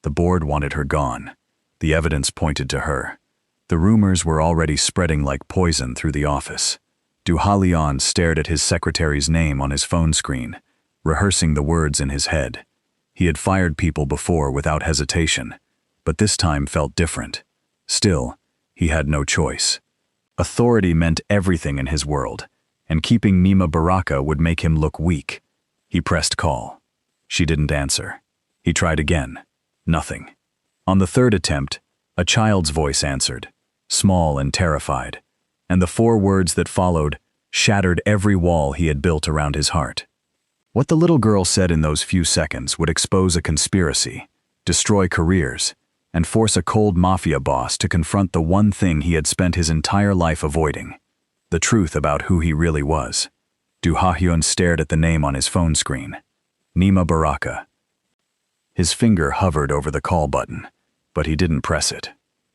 The board wanted her gone. The evidence pointed to her. The rumors were already spreading like poison through the office. Du Ha-Leon stared at his secretary's name on his phone screen, rehearsing the words in his head. He had fired people before without hesitation, but this time felt different. Still, he had no choice. Authority meant everything in his world, and keeping Nima Baraka would make him look weak. He pressed call. She didn't answer. He tried again. Nothing. On the third attempt, a child's voice answered, small and terrified, and the 4 words that followed shattered every wall he had built around his heart. What the little girl said in those few seconds would expose a conspiracy, destroy careers, and force a cold mafia boss to confront the one thing he had spent his entire life avoiding, the truth about who he really was. Du Ha-Hyun stared at the name on his phone screen. Nima Baraka. His finger hovered over the call button, but he didn't press it.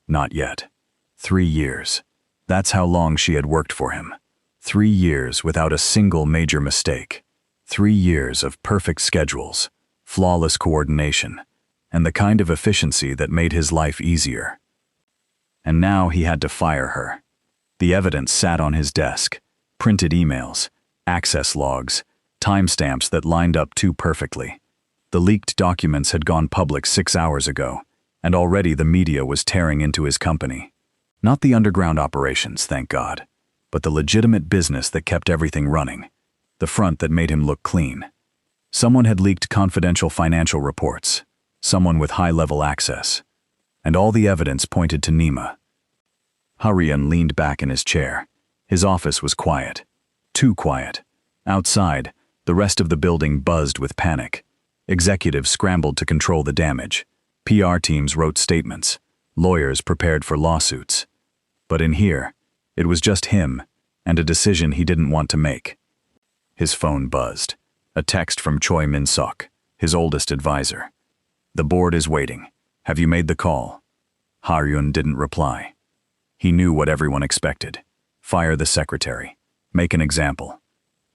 Not yet. 3 years. That's how long she had worked for him. 3 years without a single major mistake. 3 years of perfect schedules, flawless coordination, and the kind of efficiency that made his life easier. And now he had to fire her. The evidence sat on his desk, printed emails, access logs, timestamps that lined up too perfectly. The leaked documents had gone public 6 hours ago, and already the media was tearing into his company. Not the underground operations, thank God, but the legitimate business that kept everything running, the front that made him look clean. Someone had leaked confidential financial reports, someone with high-level access, and all the evidence pointed to Nima. Ha-Ryun leaned back in his chair. His office was quiet. Too quiet. Outside, the rest of the building buzzed with panic. Executives scrambled to control the damage. PR teams wrote statements. Lawyers prepared for lawsuits. But in here, it was just him and a decision he didn't want to make. His phone buzzed. A text from Choi Min-sok, his oldest advisor. "The board is waiting. Have you made the call?" Ha-Ryun didn't reply. He knew what everyone expected. Fire the secretary. Make an example.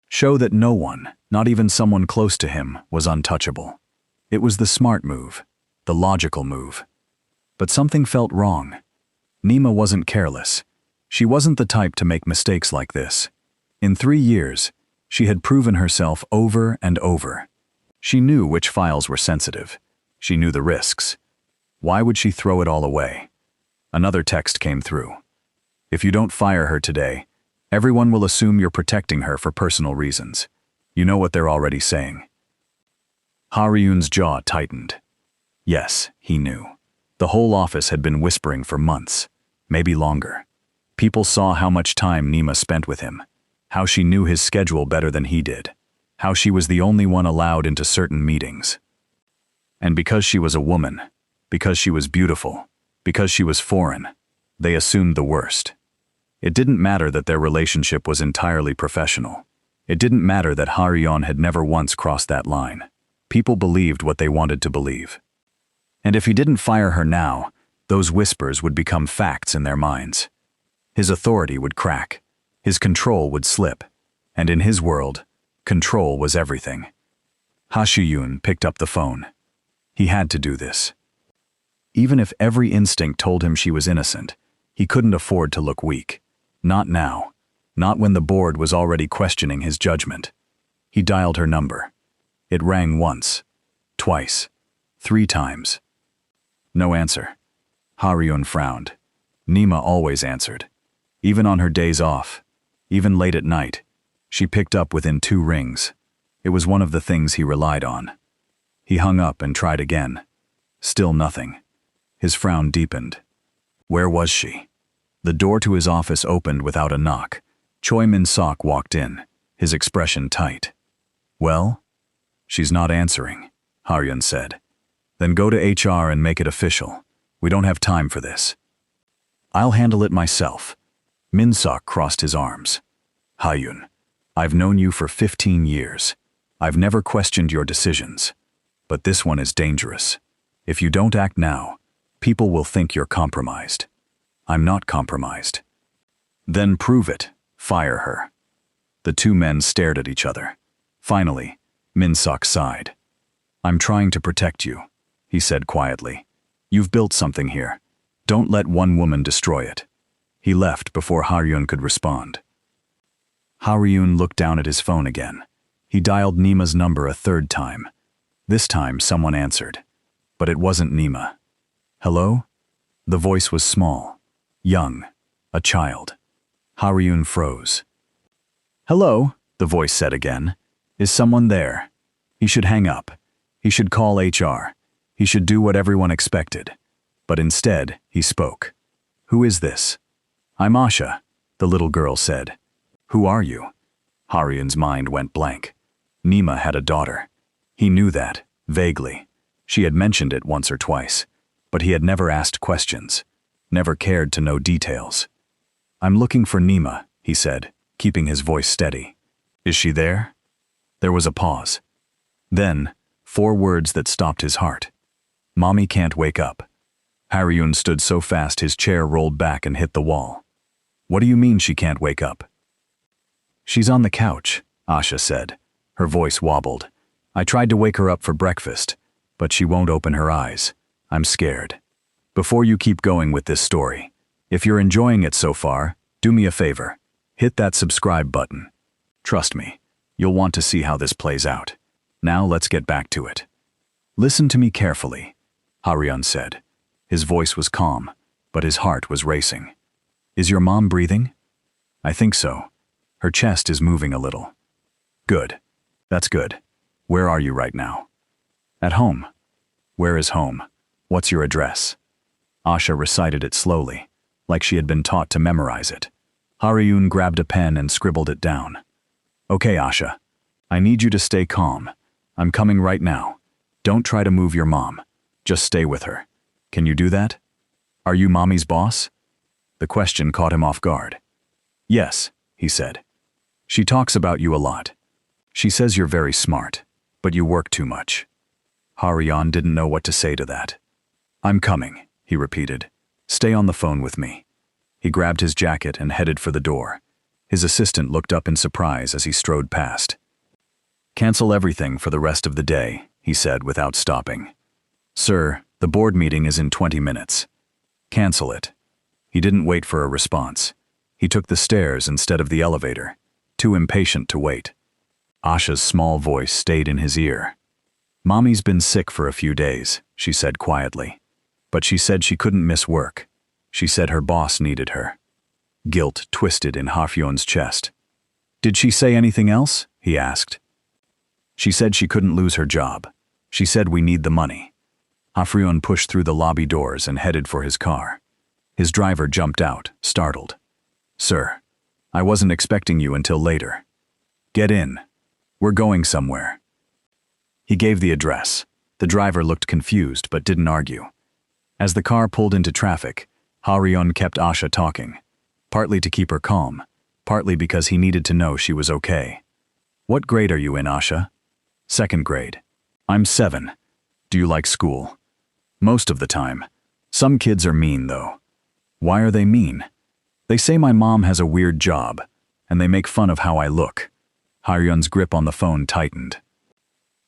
Show that no one, not even someone close to him, was untouchable. It was the smart move, the logical move. But something felt wrong. Nima wasn't careless. She wasn't the type to make mistakes like this. In 3 years, she had proven herself over and over. She knew which files were sensitive. She knew the risks. Why would she throw it all away? Another text came through. "If you don't fire her today, everyone will assume you're protecting her for personal reasons. You know what they're already saying." Ha-Ryun's jaw tightened. Yes, he knew. The whole office had been whispering for months, maybe longer. People saw how much time Nima spent with him, how she knew his schedule better than he did, how she was the only one allowed into certain meetings. And because she was a woman, because she was beautiful, because she was foreign, they assumed the worst. It didn't matter that their relationship was entirely professional. It didn't matter that Ha-Ryun had never once crossed that line. People believed what they wanted to believe. And if he didn't fire her now, those whispers would become facts in their minds. His authority would crack. His control would slip. And in his world, control was everything. Ha-Ryun picked up the phone. He had to do this. Even if every instinct told him she was innocent, he couldn't afford to look weak. Not now. Not when the board was already questioning his judgment. He dialed her number. It rang once, twice, 3 times. No answer. Ha-Ryun frowned. Nima always answered. Even on her days off, even late at night, she picked up within 2 rings. It was one of the things he relied on. He hung up and tried again. Still nothing. His frown deepened. Where was she? The door to his office opened without a knock. Choi Min-sok walked in, his expression tight. "Well?" "She's not answering," Ha-Ryun said. "Then go to HR and make it official. We don't have time for this." "I'll handle it myself." Min-sok crossed his arms. "Ha-Ryun, I've known you for 15 years. I've never questioned your decisions. But this one is dangerous. If you don't act now, people will think you're compromised." "I'm not compromised." "Then prove it. Fire her." The 2 men stared at each other. Finally, Min-sok sighed. "I'm trying to protect you," he said quietly. You've built something here. Don't let one woman destroy it. He left before Haryun could respond. Haryun looked down at his phone again. He dialed Nima's number a third time. This time someone answered. But it wasn't Nima. Hello? The voice was small, young, a child. Haryun froze. Hello, the voice said again. Is someone there? He should hang up. He should call HR. He should do what everyone expected. But instead, he spoke. Who is this? I'm Asha, the little girl said. Who are you? Haryun's mind went blank. Nima had a daughter. He knew that, vaguely. She had mentioned it once or twice, but he had never asked questions, never cared to know details. I'm looking for Nima, he said, keeping his voice steady. Is she there? There was a pause. Then, 4 words that stopped his heart. Mommy can't wake up. Haryun stood so fast his chair rolled back and hit the wall. What do you mean she can't wake up? She's on the couch, Asha said. Her voice wobbled. I tried to wake her up for breakfast, but she won't open her eyes. I'm scared. Before you keep going with this story, if you're enjoying it so far, do me a favor. Hit that subscribe button. Trust me, you'll want to see how this plays out. Now let's get back to it. Listen to me carefully, Haryun said. His voice was calm, but his heart was racing. Is your mom breathing? I think so. Her chest is moving a little. Good. That's good. Where are you right now? At home. Where is home? What's your address? Asha recited it slowly, like she had been taught to memorize it. Haryun grabbed a pen and scribbled it down. Okay, Asha. I need you to stay calm. I'm coming right now. Don't try to move your mom. Just stay with her. Can you do that? Are you mommy's boss? The question caught him off guard. Yes, he said. She talks about you a lot. She says you're very smart, but you work too much. Haryun didn't know what to say to that. I'm coming, he repeated. Stay on the phone with me. He grabbed his jacket and headed for the door. His assistant looked up in surprise as he strode past. Cancel everything for the rest of the day, he said without stopping. Sir, the board meeting is in 20 minutes. Cancel it. He didn't wait for a response. He took the stairs instead of the elevator, too impatient to wait. Asha's small voice stayed in his ear. Mommy's been sick for a few days, she said quietly. But she said she couldn't miss work. She said her boss needed her. Guilt twisted in Haryun's chest. Did she say anything else? He asked. She said she couldn't lose her job. She said we need the money. Haryun pushed through the lobby doors and headed for his car. His driver jumped out, startled. Sir, I wasn't expecting you until later. Get in. We're going somewhere. He gave the address. The driver looked confused but didn't argue. As the car pulled into traffic, Haryun kept Asha talking, partly to keep her calm, partly because he needed to know she was okay. What grade are you in, Asha? 2nd grade. I'm 7. Do you like school? Most of the time. Some kids are mean, though. Why are they mean? They say my mom has a weird job, and they make fun of how I look. Haryun's grip on the phone tightened.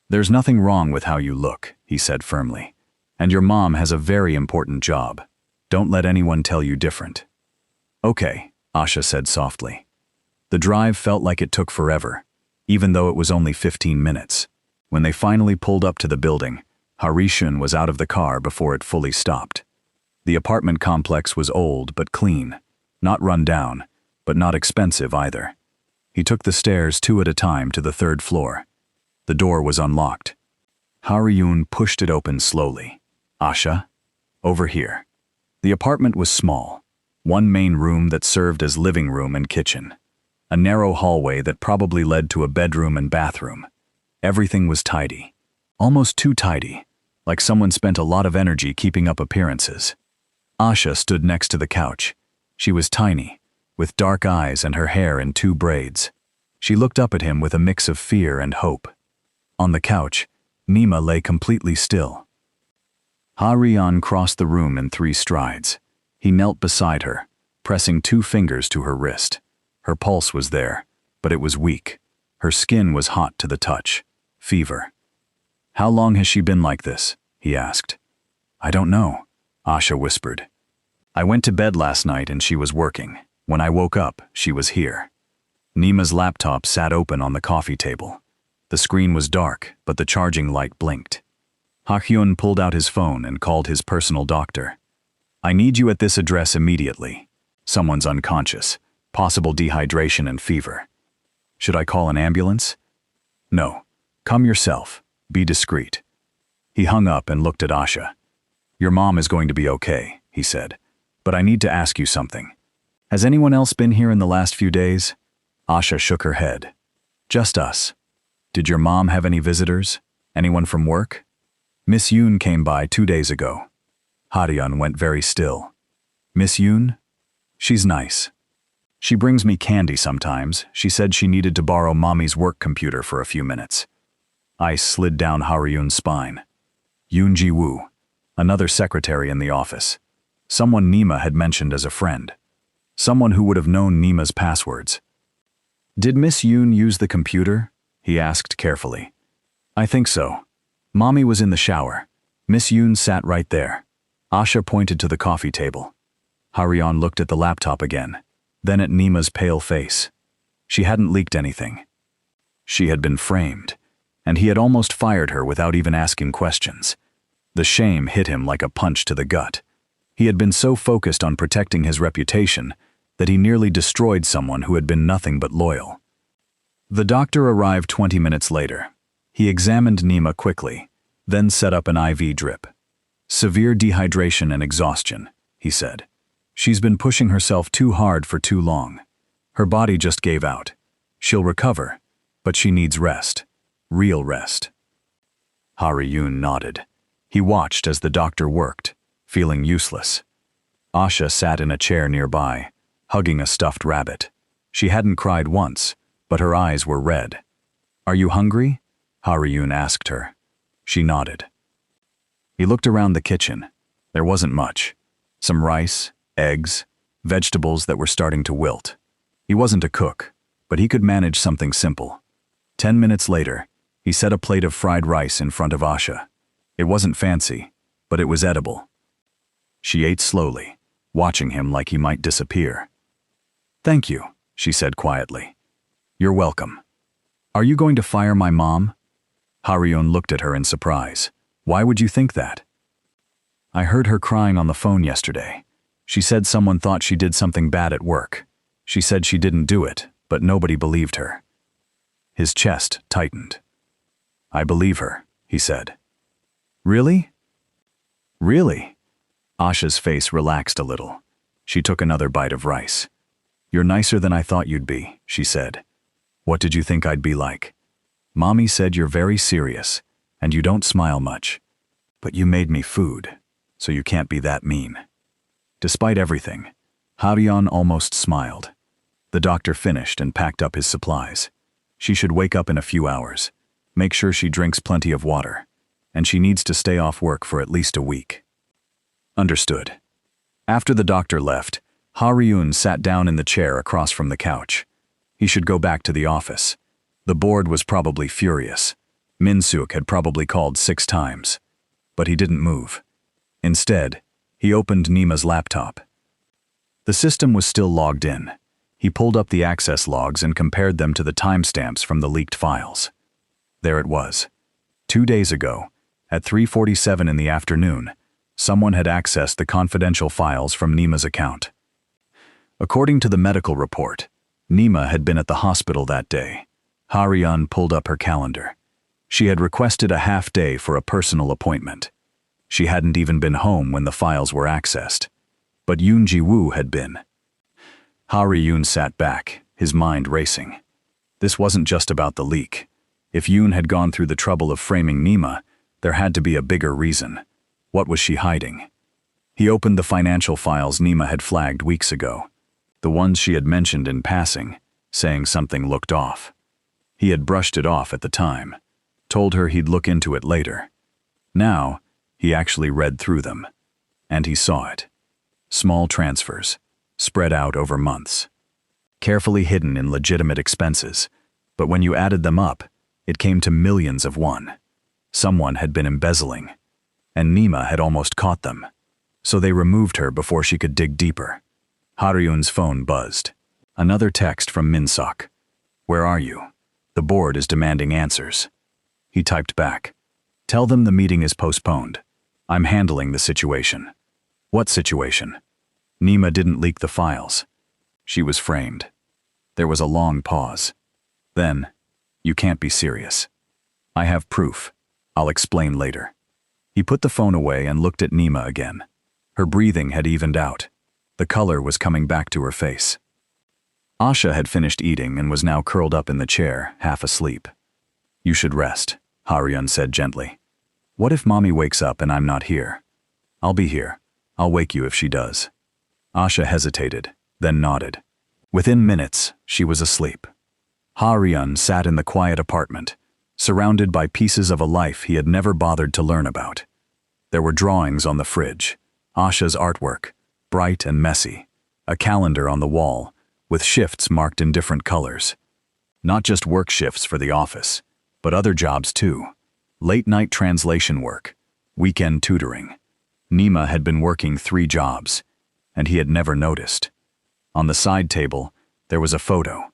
There's nothing wrong with how you look, he said firmly. And your mom has a very important job. Don't let anyone tell you different. Okay, Asha said softly. The drive felt like it took forever, even though it was only 15 minutes. When they finally pulled up to the building, Haryun was out of the car before it fully stopped. The apartment complex was old but clean, not run down, but not expensive either. He took the stairs 2 at a time to the 3rd floor. The door was unlocked. Haryun pushed it open slowly. Asha, over here. The apartment was small. One main room that served as living room and kitchen. A narrow hallway that probably led to a bedroom and bathroom. Everything was tidy. Almost too tidy, like someone spent a lot of energy keeping up appearances. Asha stood next to the couch. She was tiny, with dark eyes and her hair in 2 braids. She looked up at him with a mix of fear and hope. On the couch, Nima lay completely still. Haryun crossed the room in 3 strides. He knelt beside her, pressing 2 fingers to her wrist. Her pulse was there, but it was weak. Her skin was hot to the touch. Fever. How long has she been like this? He asked. I don't know, Asha whispered. I went to bed last night and she was working. When I woke up, she was here. Nima's laptop sat open on the coffee table. The screen was dark, but the charging light blinked. Ha-hyun pulled out his phone and called his personal doctor. I need you at this address immediately. Someone's unconscious, possible dehydration and fever. Should I call an ambulance? No. Come yourself. Be discreet. He hung up and looked at Asha. Your mom is going to be okay, he said. But I need to ask you something. Has anyone else been here in the last few days? Asha shook her head. Just us. Did your mom have any visitors? Anyone from work? Miss Yoon came by 2 days ago. Ha-ryun went very still. Miss Yoon? She's nice. She brings me candy sometimes. She said she needed to borrow mommy's work computer for a few minutes. Ice slid down Ha-ryun's spine. Yoon Ji-woo, another secretary in the office. Someone Nima had mentioned as a friend. Someone who would have known Nima's passwords. Did Miss Yoon use the computer? He asked carefully. I think so. Mommy was in the shower. Miss Yoon sat right there. Asha pointed to the coffee table. Ha-ryun looked at the laptop again, then at Nima's pale face. She hadn't leaked anything. She had been framed, and he had almost fired her without even asking questions. The shame hit him like a punch to the gut. He had been so focused on protecting his reputation that he nearly destroyed someone who had been nothing but loyal. The doctor arrived 20 minutes later. He examined Nima quickly, then set up an IV drip. Severe dehydration and exhaustion, he said. She's been pushing herself too hard for too long. Her body just gave out. She'll recover, but she needs rest. Real rest. Ha-ryun nodded. He watched as the doctor worked, feeling useless. Asha sat in a chair nearby, hugging a stuffed rabbit. She hadn't cried once, but her eyes were red. Are you hungry? Ha-ryun asked her. She nodded. He looked around the kitchen. There wasn't much. Some rice, eggs, vegetables that were starting to wilt. He wasn't a cook, but he could manage something simple. 10 minutes later, he set a plate of fried rice in front of Asha. It wasn't fancy, but it was edible. She ate slowly, watching him like he might disappear. Thank you, she said quietly. You're welcome. Are you going to fire my mom? Ha-ryun looked at her in surprise. Why would you think that? I heard her crying on the phone yesterday. She said someone thought she did something bad at work. She said she didn't do it, but nobody believed her. His chest tightened. I believe her, he said. Really? Really? Asha's face relaxed a little. She took another bite of rice. You're nicer than I thought you'd be, she said. What did you think I'd be like? Mommy said you're very serious, and you don't smile much. But you made me food, so you can't be that mean. Despite everything, Ha-ryun almost smiled. The doctor finished and packed up his supplies. She should wake up in a few hours. Make sure she drinks plenty of water. And she needs to stay off work for at least a week. Understood. After the doctor left, Ha-ryun sat down in the chair across from the couch. He should go back to the office. The board was probably furious. Min-suk had probably called 6 times. But he didn't move. Instead, he opened Nima's laptop. The system was still logged in. He pulled up the access logs and compared them to the timestamps from the leaked files. There it was. 2 days ago, at 3:47 in the afternoon, someone had accessed the confidential files from Nima's account. According to the medical report, Nima had been at the hospital that day. Ha-ryun pulled up her calendar. She had requested a half day for a personal appointment. She hadn't even been home when the files were accessed. But Yoon Ji-woo had been. Ha-ryun sat back, his mind racing. This wasn't just about the leak. If Yoon had gone through the trouble of framing Nima, there had to be a bigger reason. What was she hiding? He opened the financial files Nima had flagged weeks ago. The ones she had mentioned in passing, saying something looked off. He had brushed it off at the time, told her he'd look into it later. Now, he actually read through them. And he saw it. Small transfers, spread out over months. Carefully hidden in legitimate expenses, but when you added them up, it came to millions of won. Someone had been embezzling, and Nima had almost caught them. so they removed her before she could dig deeper. Haryun's phone buzzed. Another text from Minsok. Where are you? The board is demanding answers. He typed back. Tell them the meeting is postponed. I'm handling the situation. What situation? Nima didn't leak the files. She was framed. There was a long pause. Then, you can't be serious. I have proof. I'll explain later. He put the phone away and looked at Nima again. Her breathing had evened out. The color was coming back to her face. Asha had finished eating and was now curled up in the chair, half asleep. You should rest, Haryun said gently. What if Mommy wakes up and I'm not here? I'll be here. I'll wake you if she does. Asha hesitated, then nodded. Within minutes, she was asleep. Haryun sat in the quiet apartment, surrounded by pieces of a life he had never bothered to learn about. There were drawings on the fridge, Asha's artwork, bright and messy, a calendar on the wall, with shifts marked in different colors. Not just work shifts for the office, but other jobs too. Late-night translation work, weekend tutoring. Nima had been working 3 jobs, and he had never noticed. On the side table, there was a photo.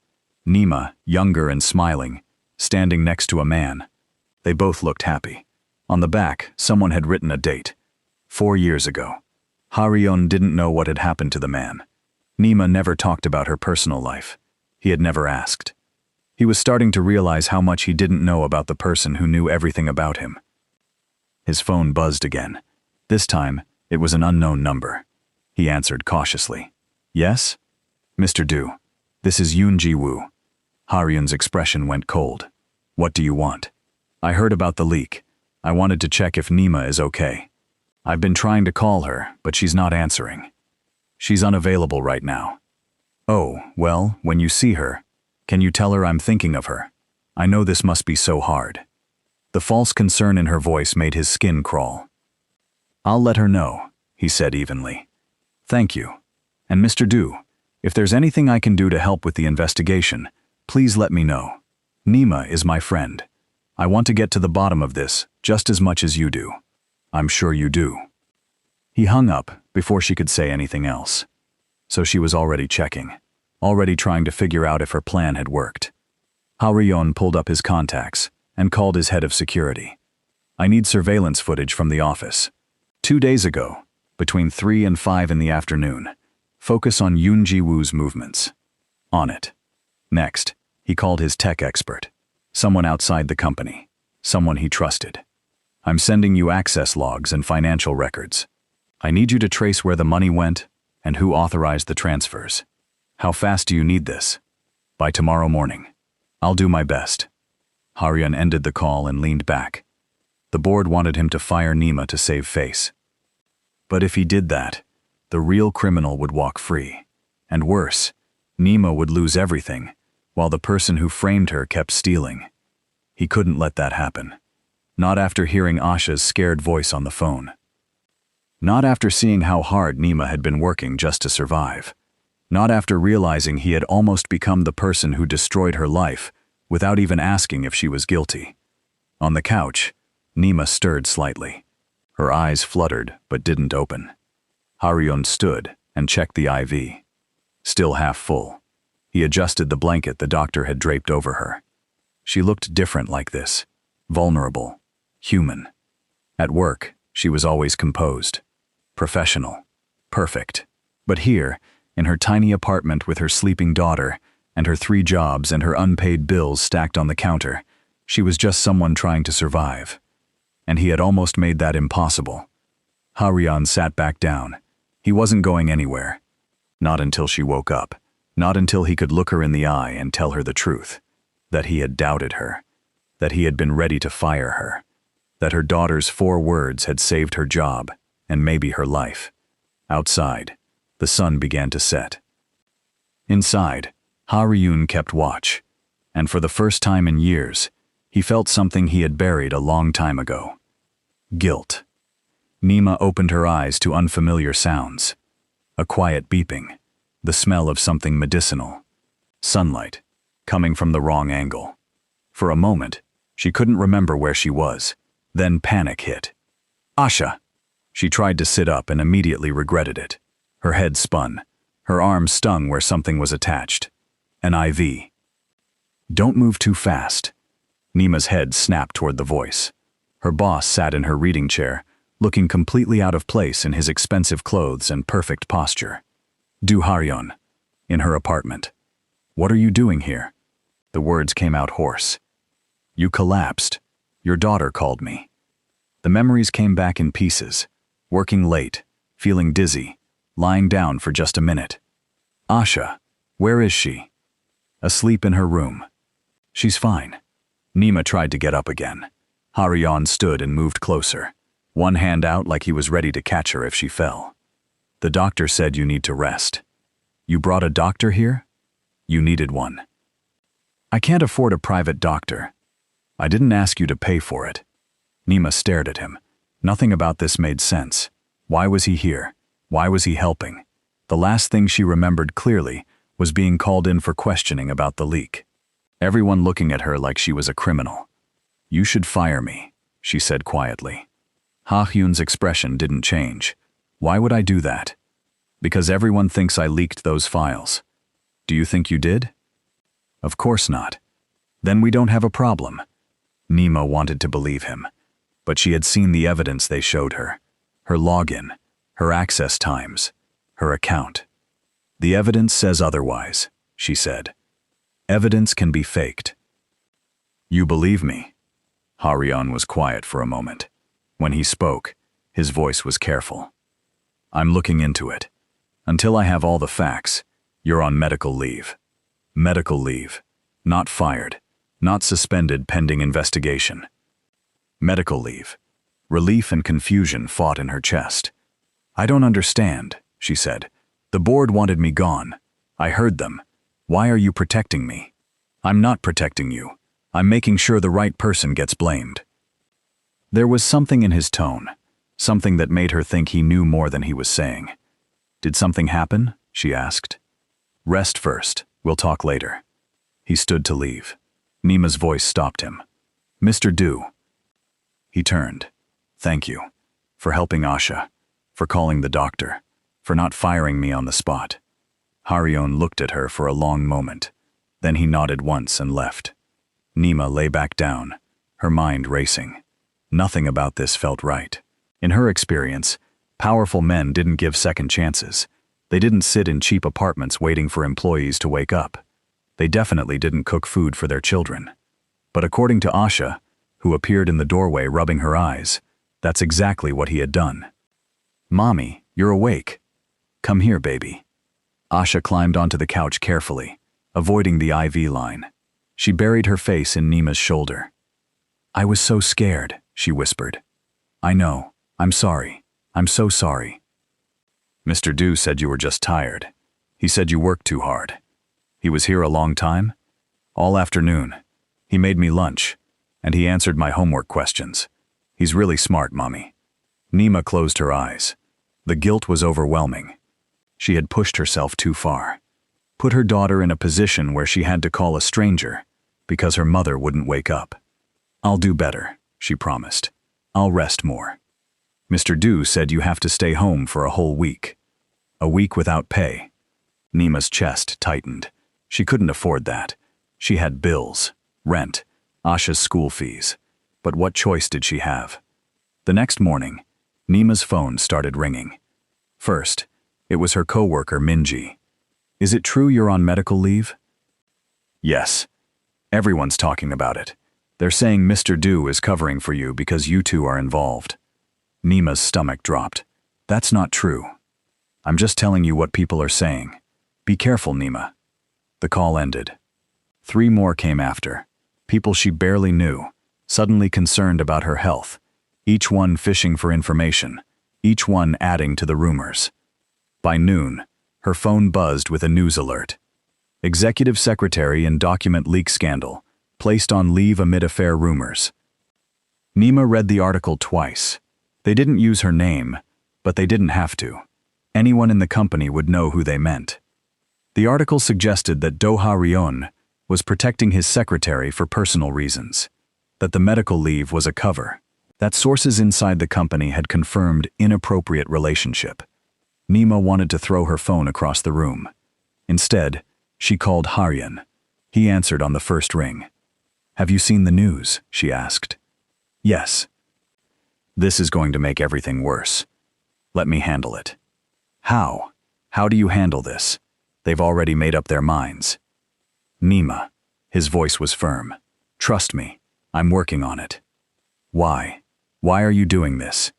Nima, younger and smiling, standing next to a man. They both looked happy. On the back, someone had written a date. 4 years ago. Haryun didn't know what had happened to the man. Nima never talked about her personal life. He had never asked. He was starting to realize how much he didn't know about the person who knew everything about him. His phone buzzed again. This time, it was an unknown number. He answered cautiously. Yes? Mr. Du, this is Yoon Ji-woo. Haryun's expression went cold. What do you want? I heard about the leak. I wanted to check if Nima is okay. I've been trying to call her, but she's not answering. She's unavailable right now. Oh, well, when you see her, can you tell her I'm thinking of her? I know this must be so hard. The false concern in her voice made his skin crawl. I'll let her know, he said evenly. Thank you. And Mr. Du, if there's anything I can do to help with the investigation, please let me know. Nima is my friend. I want to get to the bottom of this just as much as you do. I'm sure you do. He hung up before she could say anything else. So she was already checking, already trying to figure out if her plan had worked. Haryun pulled up his contacts and called his head of security. I need surveillance footage from the office. 2 days ago, between 3 and 5 in the afternoon. Focus on Yoon Ji-woo's movements. On it. Next, he called his tech expert. Someone outside the company. Someone he trusted. I'm sending you access logs and financial records. I need you to trace where the money went and who authorized the transfers. How fast do you need this? By tomorrow morning. I'll do my best. Haryun ended the call and leaned back. The board wanted him to fire Nima to save face. But if he did that, the real criminal would walk free. And worse, Nima would lose everything, while the person who framed her kept stealing. He couldn't let that happen. Not after hearing Asha's scared voice on the phone. Not after seeing how hard Nima had been working just to survive. Not after realizing he had almost become the person who destroyed her life without even asking if she was guilty. On the couch, Nima stirred slightly. Her eyes fluttered but didn't open. Haryun stood and checked the IV. Still half full. He adjusted the blanket the doctor had draped over her. She looked different like this. Vulnerable. Human. At work, she was always composed. Professional. Perfect. But here, in her tiny apartment with her sleeping daughter, and her 3 jobs and her unpaid bills stacked on the counter, she was just someone trying to survive. And he had almost made that impossible. Haryun sat back down. He wasn't going anywhere. Not until she woke up. Not until he could look her in the eye and tell her the truth. That he had doubted her. That he had been ready to fire her. That her daughter's 4 words had saved her job, and maybe her life. Outside, the sun began to set. Inside, Haryun kept watch, and for the first time in years, he felt something he had buried a long time ago. Guilt. Nima opened her eyes to unfamiliar sounds. A quiet beeping, the smell of something medicinal. Sunlight, coming from the wrong angle. For a moment, she couldn't remember where she was. Then panic hit. Asha! She tried to sit up and immediately regretted it. Her head spun. Her arm stung where something was attached. An IV. Don't move too fast. Nima's head snapped toward the voice. Her boss sat in her reading chair, looking completely out of place in his expensive clothes and perfect posture. Do Haryon. In her apartment. What are you doing here? The words came out hoarse. You collapsed. Your daughter called me. The memories came back in pieces. Working late, feeling dizzy, lying down for just a minute. Asha, where is she? Asleep in her room. She's fine. Nima tried to get up again. Haryon stood and moved closer, one hand out like he was ready to catch her if she fell. The doctor said you need to rest. You brought a doctor here? You needed one. I can't afford a private doctor. I didn't ask you to pay for it. Nima stared at him. Nothing about this made sense. Why was he here? Why was he helping? The last thing she remembered clearly was being called in for questioning about the leak. Everyone looking at her like she was a criminal. You should fire me, she said quietly. Ha Hyun's expression didn't change. Why would I do that? Because everyone thinks I leaked those files. Do you think you did? Of course not. Then we don't have a problem. Nima wanted to believe him, but she had seen the evidence they showed her. Her login, her access times, her account. The evidence says otherwise, she said. Evidence can be faked. You believe me? Haryon was quiet for a moment. When he spoke, his voice was careful. I'm looking into it. Until I have all the facts, you're on medical leave. Medical leave. Not fired. Not suspended pending investigation. Medical leave. Relief and confusion fought in her chest. I don't understand, she said. The board wanted me gone. I heard them. Why are you protecting me? I'm not protecting you. I'm making sure the right person gets blamed. There was something in his tone, something that made her think he knew more than he was saying. Did something happen? She asked. Rest first. We'll talk later. He stood to leave. Nima's voice stopped him. Mr. Du. He turned. Thank you. For helping Asha. For calling the doctor. For not firing me on the spot. Haryon looked at her for a long moment. Then he nodded once and left. Nima lay back down, her mind racing. Nothing about this felt right. In her experience, powerful men didn't give second chances. They didn't sit in cheap apartments waiting for employees to wake up. They definitely didn't cook food for their children. But according to Asha, who appeared in the doorway rubbing her eyes, that's exactly what he had done. Mommy, you're awake. Come here, baby. Asha climbed onto the couch carefully, avoiding the IV line. She buried her face in Nima's shoulder. I was so scared, she whispered. I know. I'm sorry. I'm so sorry. Mr. Du said you were just tired. He said you worked too hard. He was here a long time? All afternoon. He made me lunch, and he answered my homework questions. He's really smart, Mommy. Nima closed her eyes. The guilt was overwhelming. She had pushed herself too far. Put her daughter in a position where she had to call a stranger because her mother wouldn't wake up. I'll do better, she promised. I'll rest more. Mr. Du said you have to stay home for a whole week. A week without pay. Nima's chest tightened. She couldn't afford that. She had bills, rent, Asha's school fees. But what choice did she have? The next morning, Nima's phone started ringing. First, it was her coworker Minji. Is it true you're on medical leave? Yes. Everyone's talking about it. They're saying Mr. Du is covering for you because you two are involved. Nima's stomach dropped. That's not true. I'm just telling you what people are saying. Be careful, Nima. The call ended. 3 more came after. People she barely knew, suddenly concerned about her health, each one fishing for information, each one adding to the rumors. By noon, her phone buzzed with a news alert. Executive Secretary in document leak scandal, placed on leave amid affair rumors. Nima read the article twice. They didn't use her name, but they didn't have to. Anyone in the company would know who they meant. The article suggested that Do Ha-ryun was protecting his secretary for personal reasons, that the medical leave was a cover, that sources inside the company had confirmed inappropriate relationship. Nima wanted to throw her phone across the room. Instead, she called Haryan. He answered on the first ring. "Have you seen the news?" she asked. "Yes." "This is going to make everything worse. Let me handle it." "How? How do you handle this? They've already made up their minds." "Nima." His voice was firm. "Trust me, I'm working on it." "Why? Why are you doing this?"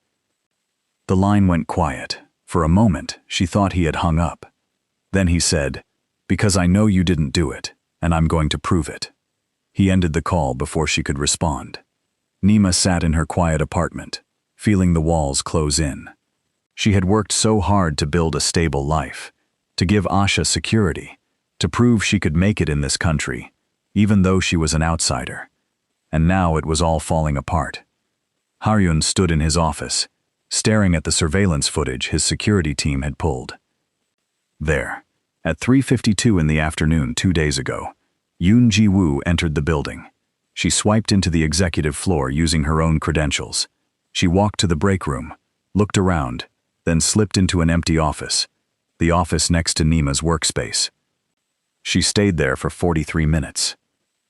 The line went quiet. For a moment, she thought he had hung up. Then he said, "Because I know you didn't do it, and I'm going to prove it." He ended the call before she could respond. Nima sat in her quiet apartment, feeling the walls close in. She had worked so hard to build a stable life, to give Asha security, to prove she could make it in this country, even though she was an outsider. And now it was all falling apart. Haryun stood in his office, staring at the surveillance footage his security team had pulled. There, at 3:52 in the afternoon 2 days ago, Yoon Ji-woo entered the building. She swiped into the executive floor using her own credentials. She walked to the break room, looked around, then slipped into an empty office, the office next to Nima's workspace. She stayed there for 43 minutes.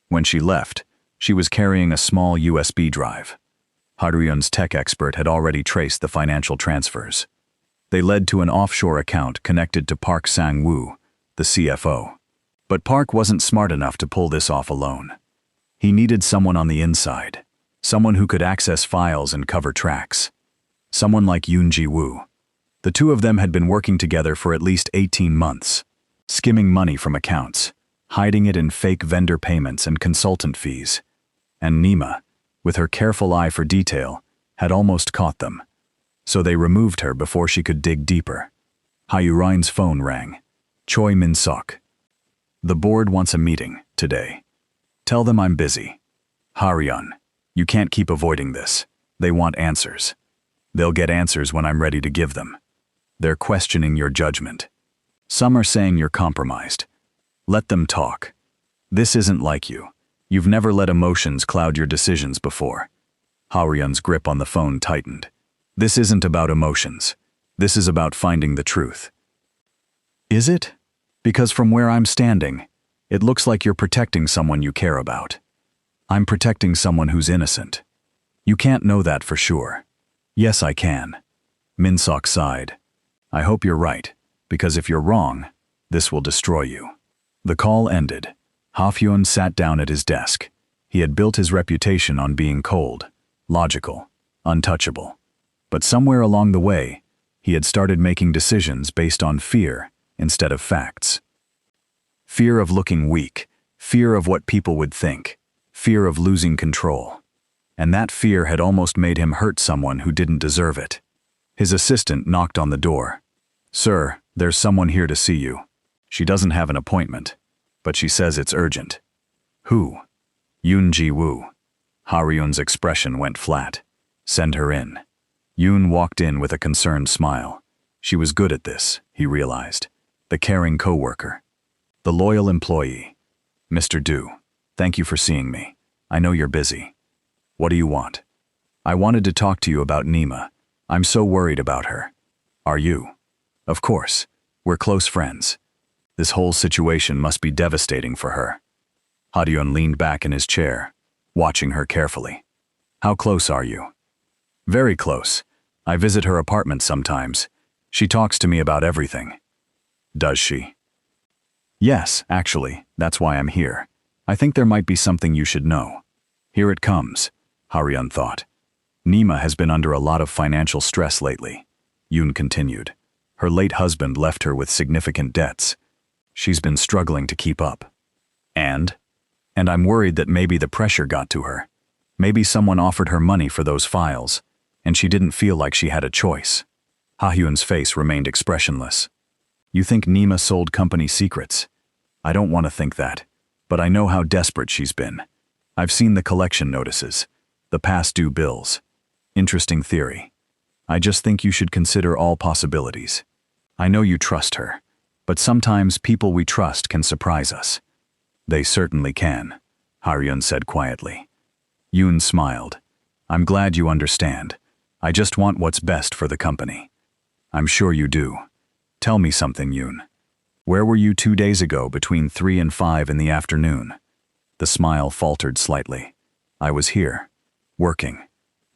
When she left, she was carrying a small USB drive. Haryun's tech expert had already traced the financial transfers. They led to an offshore account connected to Park Sang-woo, the CFO. But Park wasn't smart enough to pull this off alone. He needed someone on the inside, someone who could access files and cover tracks. Someone like Yoon Ji-woo. The two of them had been working together for at least 18 months, skimming money from accounts, hiding it in fake vendor payments and consultant fees. And Nima, with her careful eye for detail, had almost caught them. So they removed her before she could dig deeper. Hayurain's phone rang. Choi Min-sok. "The board wants a meeting today. Tell them I'm busy." "Haryun, you can't keep avoiding this. They want answers. They'll get answers when I'm ready to give them. They're questioning your judgment. Some are saying you're compromised. Let them talk. This isn't like you. You've never let emotions cloud your decisions before." Haryun's grip on the phone tightened. "This isn't about emotions. This is about finding the truth." "Is it? Because from where I'm standing, it looks like you're protecting someone you care about." "I'm protecting someone who's innocent." "You can't know that for sure." "Yes, I can." Min-sok sighed. "I hope you're right, because if you're wrong, this will destroy you." The call ended. Ha-hyun sat down at his desk. He had built his reputation on being cold, logical, untouchable. But somewhere along the way, he had started making decisions based on fear instead of facts. Fear of looking weak, fear of what people would think, fear of losing control. And that fear had almost made him hurt someone who didn't deserve it. His assistant knocked on the door. "Sir, there's someone here to see you. She doesn't have an appointment, but she says it's urgent." "Who?" "Yoon Ji-woo." Haryun's expression went flat. "Send her in." Yoon walked in with a concerned smile. She was good at this, he realized. The caring coworker. The loyal employee. "Mr. Du, thank you for seeing me. I know you're busy. What do you want?" "I wanted to talk to you about Nima. I'm so worried about her." "Are you?" "Of course. We're close friends. This whole situation must be devastating for her." Haryun leaned back in his chair, watching her carefully. "How close are you?" "Very close. I visit her apartment sometimes. She talks to me about everything." "Does she?" "Yes, actually. That's why I'm here. I think there might be something you should know." "Here it comes," Haryun thought. "Nima has been under a lot of financial stress lately." Yoon continued. "Her late husband left her with significant debts. She's been struggling to keep up. And I'm worried that maybe the pressure got to her. Maybe someone offered her money for those files, and she didn't feel like she had a choice." Ha-hyun's face remained expressionless. "You think Nima sold company secrets?" "I don't want to think that, but I know how desperate she's been. I've seen the collection notices, the past due bills. Interesting theory. I just think you should consider all possibilities. I know you trust her, but sometimes people we trust can surprise us." "They certainly can," Haryun said quietly. Yoon smiled. I'm glad you understand. I just want what's best for the company. I'm sure you do. Tell me something, Yoon. Where were you 2 days ago between 3 and 5 in the afternoon? The smile faltered slightly. I was here. Working.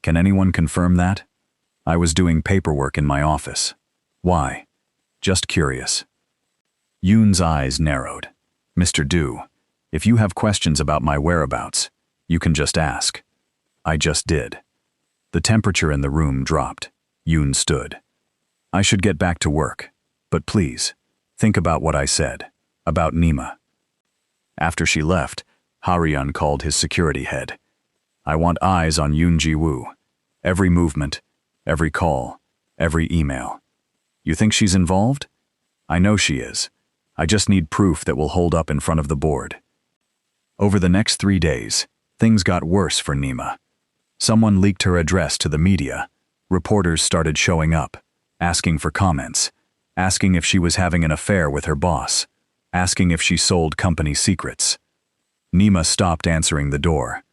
Can anyone confirm that? I was doing paperwork in my office. Why? Just curious. Yoon's eyes narrowed. Mr. Do, if you have questions about my whereabouts, you can just ask. I just did. The temperature in the room dropped. Yoon stood. I should get back to work, but please, think about what I said, about Nima. After she left, Haryeon called his security head. I want eyes on Yoon Ji-woo. Every movement, every call, every email. You think she's involved? I know she is. I just need proof that will hold up in front of the board. Over the next 3 days, things got worse for Nima. Someone leaked her address to the media. Reporters started showing up, asking for comments, asking if she was having an affair with her boss, asking if she sold company secrets. Nima stopped answering the door.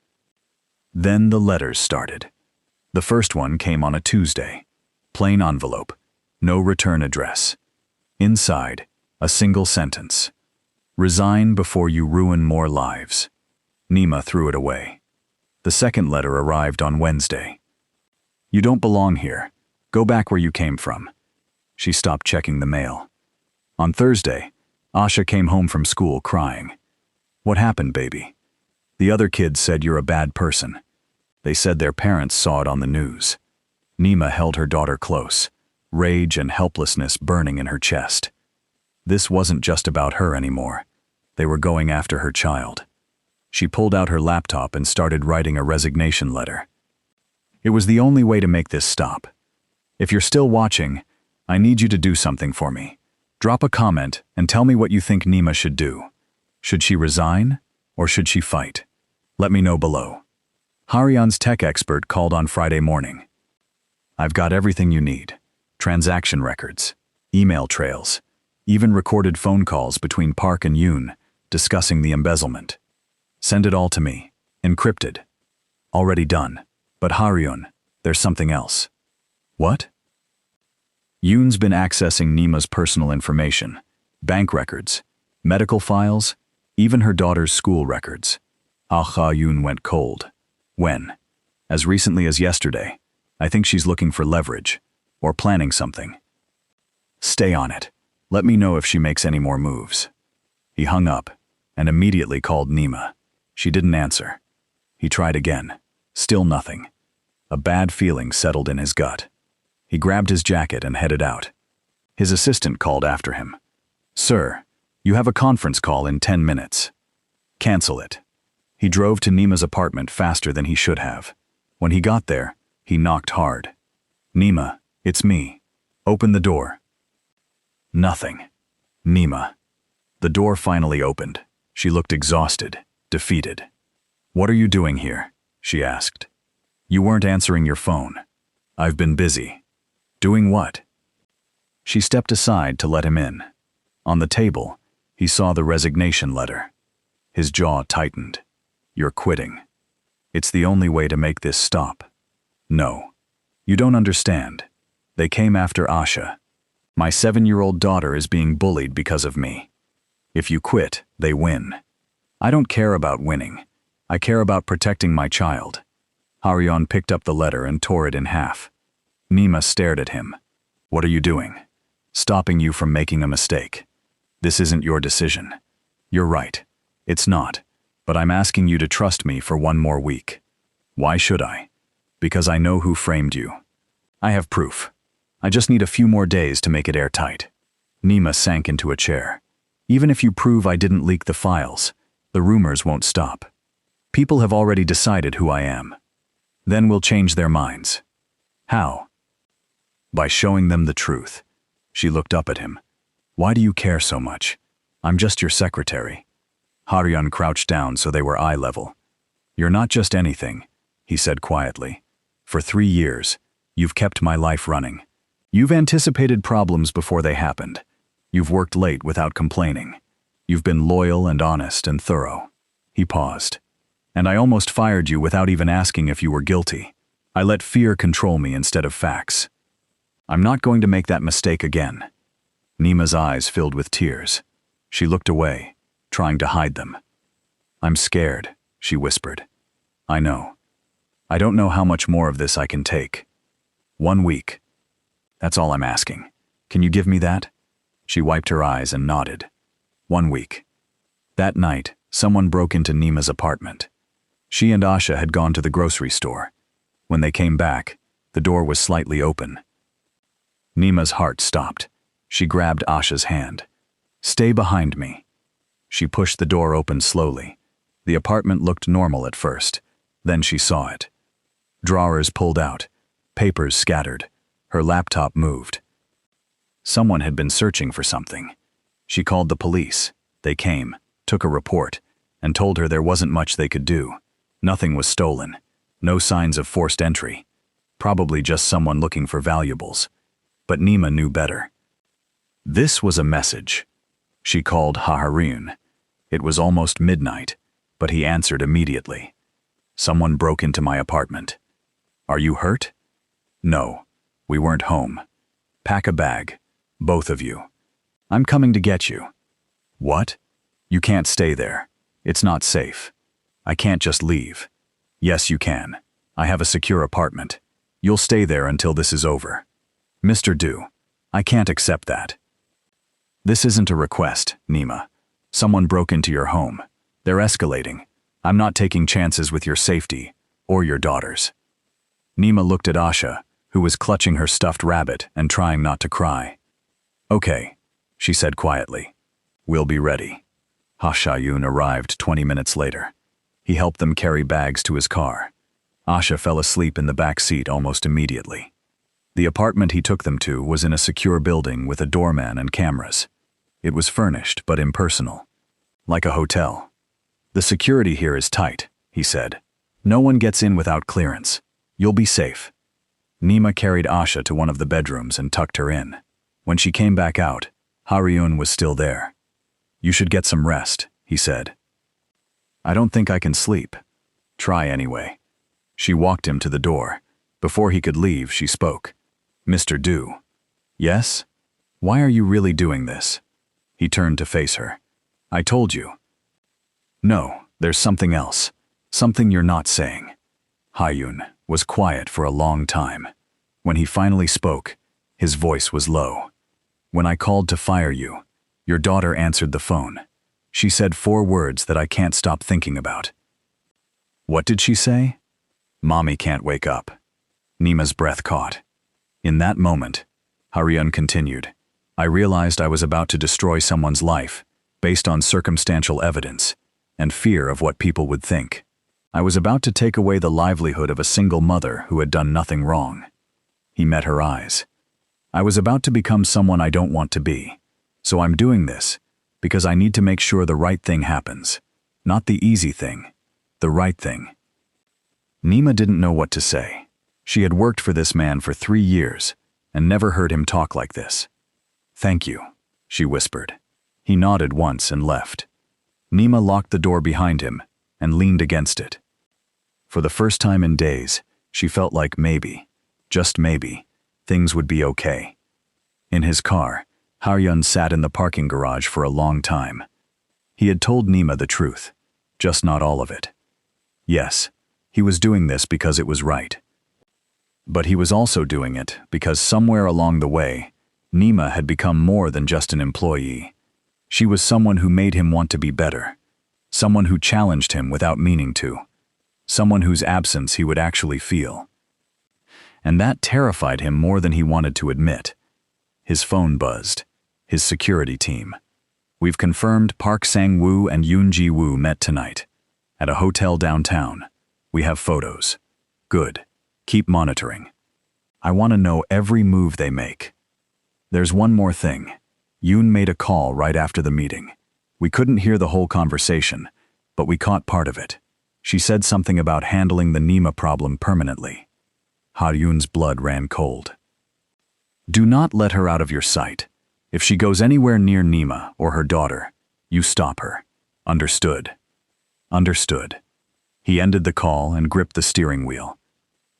Then the letters started. The first one came on a Tuesday. Plain envelope, no return address. Inside, a single sentence. Resign before you ruin more lives. Nima threw it away. The second letter arrived on Wednesday. You don't belong here. Go back where you came from. She stopped checking the mail. On Thursday, Asha came home from school crying. What happened, baby? The other kids said you're a bad person. They said their parents saw it on the news. Nima held her daughter close, rage and helplessness burning in her chest. This wasn't just about her anymore. They were going after her child. She pulled out her laptop and started writing a resignation letter. It was the only way to make this stop. If you're still watching, I need you to do something for me. Drop a comment and tell me what you think Nima should do. Should she resign or should she fight? Let me know below. Haryeon's tech expert called on Friday morning. I've got everything you need. Transaction records, email trails, even recorded phone calls between Park and Yoon discussing the embezzlement. Send it all to me, encrypted. Already done. But Haryeon, there's something else. What? Yoon's been accessing Nima's personal information, bank records, medical files, even her daughter's school records. Yoon went cold. When? As recently as yesterday. I think she's looking for leverage, or planning something. Stay on it. Let me know if she makes any more moves. He hung up, and immediately called Nima. She didn't answer. He tried again. Still nothing. A bad feeling settled in his gut. He grabbed his jacket and headed out. His assistant called after him. Sir, you have a conference call in 10 minutes. Cancel it. He drove to Nima's apartment faster than he should have. When he got there, he knocked hard. Nima, it's me. Open the door. Nothing. Nima. The door finally opened. She looked exhausted, defeated. What are you doing here? She asked. You weren't answering your phone. I've been busy. Doing what? She stepped aside to let him in. On the table, he saw the resignation letter. His jaw tightened. You're quitting. It's the only way to make this stop. No. You don't understand. They came after Asha. My 7-year-old daughter is being bullied because of me. If you quit, they win. I don't care about winning. I care about protecting my child. Haryeon picked up the letter and tore it in half. Nima stared at him. What are you doing? Stopping you from making a mistake. This isn't your decision. You're right. It's not. But I'm asking you to trust me for 1 more week. Why should I? Because I know who framed you. I have proof. I just need a few more days to make it airtight. Nima sank into a chair. Even if you prove I didn't leak the files, the rumors won't stop. People have already decided who I am. Then we'll change their minds. How? By showing them the truth. She looked up at him. Why do you care so much? I'm just your secretary. Haryeon crouched down so they were eye level. You're not just anything, he said quietly. For 3 years, you've kept my life running. You've anticipated problems before they happened. You've worked late without complaining. You've been loyal and honest and thorough. He paused. And I almost fired you without even asking if you were guilty. I let fear control me instead of facts. I'm not going to make that mistake again. Nima's eyes filled with tears. She looked away, trying to hide them. I'm scared, she whispered. I know. I don't know how much more of this I can take. 1 week. That's all I'm asking. Can you give me that? She wiped her eyes and nodded. 1 week. That night, someone broke into Nima's apartment. She and Asha had gone to the grocery store. When they came back, the door was slightly open. Nima's heart stopped. She grabbed Asha's hand. Stay behind me. She pushed the door open slowly. The apartment looked normal at first. Then she saw it. Drawers pulled out, papers scattered. Her laptop moved. Someone had been searching for something. She called the police. They came, took a report, and told her there wasn't much they could do. Nothing was stolen. No signs of forced entry. Probably just someone looking for valuables. But Nima knew better. This was a message. She called Harun. It was almost midnight, but he answered immediately. Someone broke into my apartment. Are you hurt? No, we weren't home. Pack a bag, both of you. I'm coming to get you. What? You can't stay there. It's not safe. I can't just leave. Yes, you can. I have a secure apartment. You'll stay there until this is over. Mr. Du, I can't accept that. This isn't a request, Nima. Someone broke into your home. They're escalating. I'm not taking chances with your safety or your daughter's. Nima looked at Asha, who was clutching her stuffed rabbit and trying not to cry. Okay, she said quietly. We'll be ready. Hashayun arrived 20 minutes later. He helped them carry bags to his car. Asha fell asleep in the back seat almost immediately. The apartment he took them to was in a secure building with a doorman and cameras. It was furnished but impersonal. Like a hotel. The security here is tight, he said. No one gets in without clearance. You'll be safe. Nima carried Asha to one of the bedrooms and tucked her in. When she came back out, Harun was still there. You should get some rest, he said. I don't think I can sleep. Try anyway. She walked him to the door. Before he could leave, she spoke. Mr. Du. Yes? Why are you really doing this? He turned to face her. I told you. No, there's something else. Something you're not saying. Hayun was quiet for a long time. When he finally spoke, his voice was low. When I called to fire you, your daughter answered the phone. She said 4 words that I can't stop thinking about. What did she say? Mommy can't wake up. Nima's breath caught. In that moment, Harun continued, I realized I was about to destroy someone's life based on circumstantial evidence and fear of what people would think. I was about to take away the livelihood of a single mother who had done nothing wrong. He met her eyes. I was about to become someone I don't want to be, so I'm doing this because I need to make sure the right thing happens. Not the easy thing, the right thing. Nima didn't know what to say. She had worked for this man for 3 years and never heard him talk like this. Thank you, she whispered. He nodded once and left. Nima locked the door behind him and leaned against it. For the first time in days, she felt like maybe, just maybe, things would be okay. In his car, Harun sat in the parking garage for a long time. He had told Nima the truth, just not all of it. Yes, he was doing this because it was right. But he was also doing it because somewhere along the way, Nima had become more than just an employee. She was someone who made him want to be better. Someone who challenged him without meaning to. Someone whose absence he would actually feel. And that terrified him more than he wanted to admit. His phone buzzed. His security team. We've confirmed Park Sang-woo and Yoon Ji-woo met tonight. At a hotel downtown. We have photos. Good. Keep monitoring. I want to know every move they make. There's one more thing. Yoon made a call right after the meeting. We couldn't hear the whole conversation, but we caught part of it. She said something about handling the Nima problem permanently. Ha-yoon's blood ran cold. Do not let her out of your sight. If she goes anywhere near Nima or her daughter, you stop her. Understood? Understood. He ended the call and gripped the steering wheel.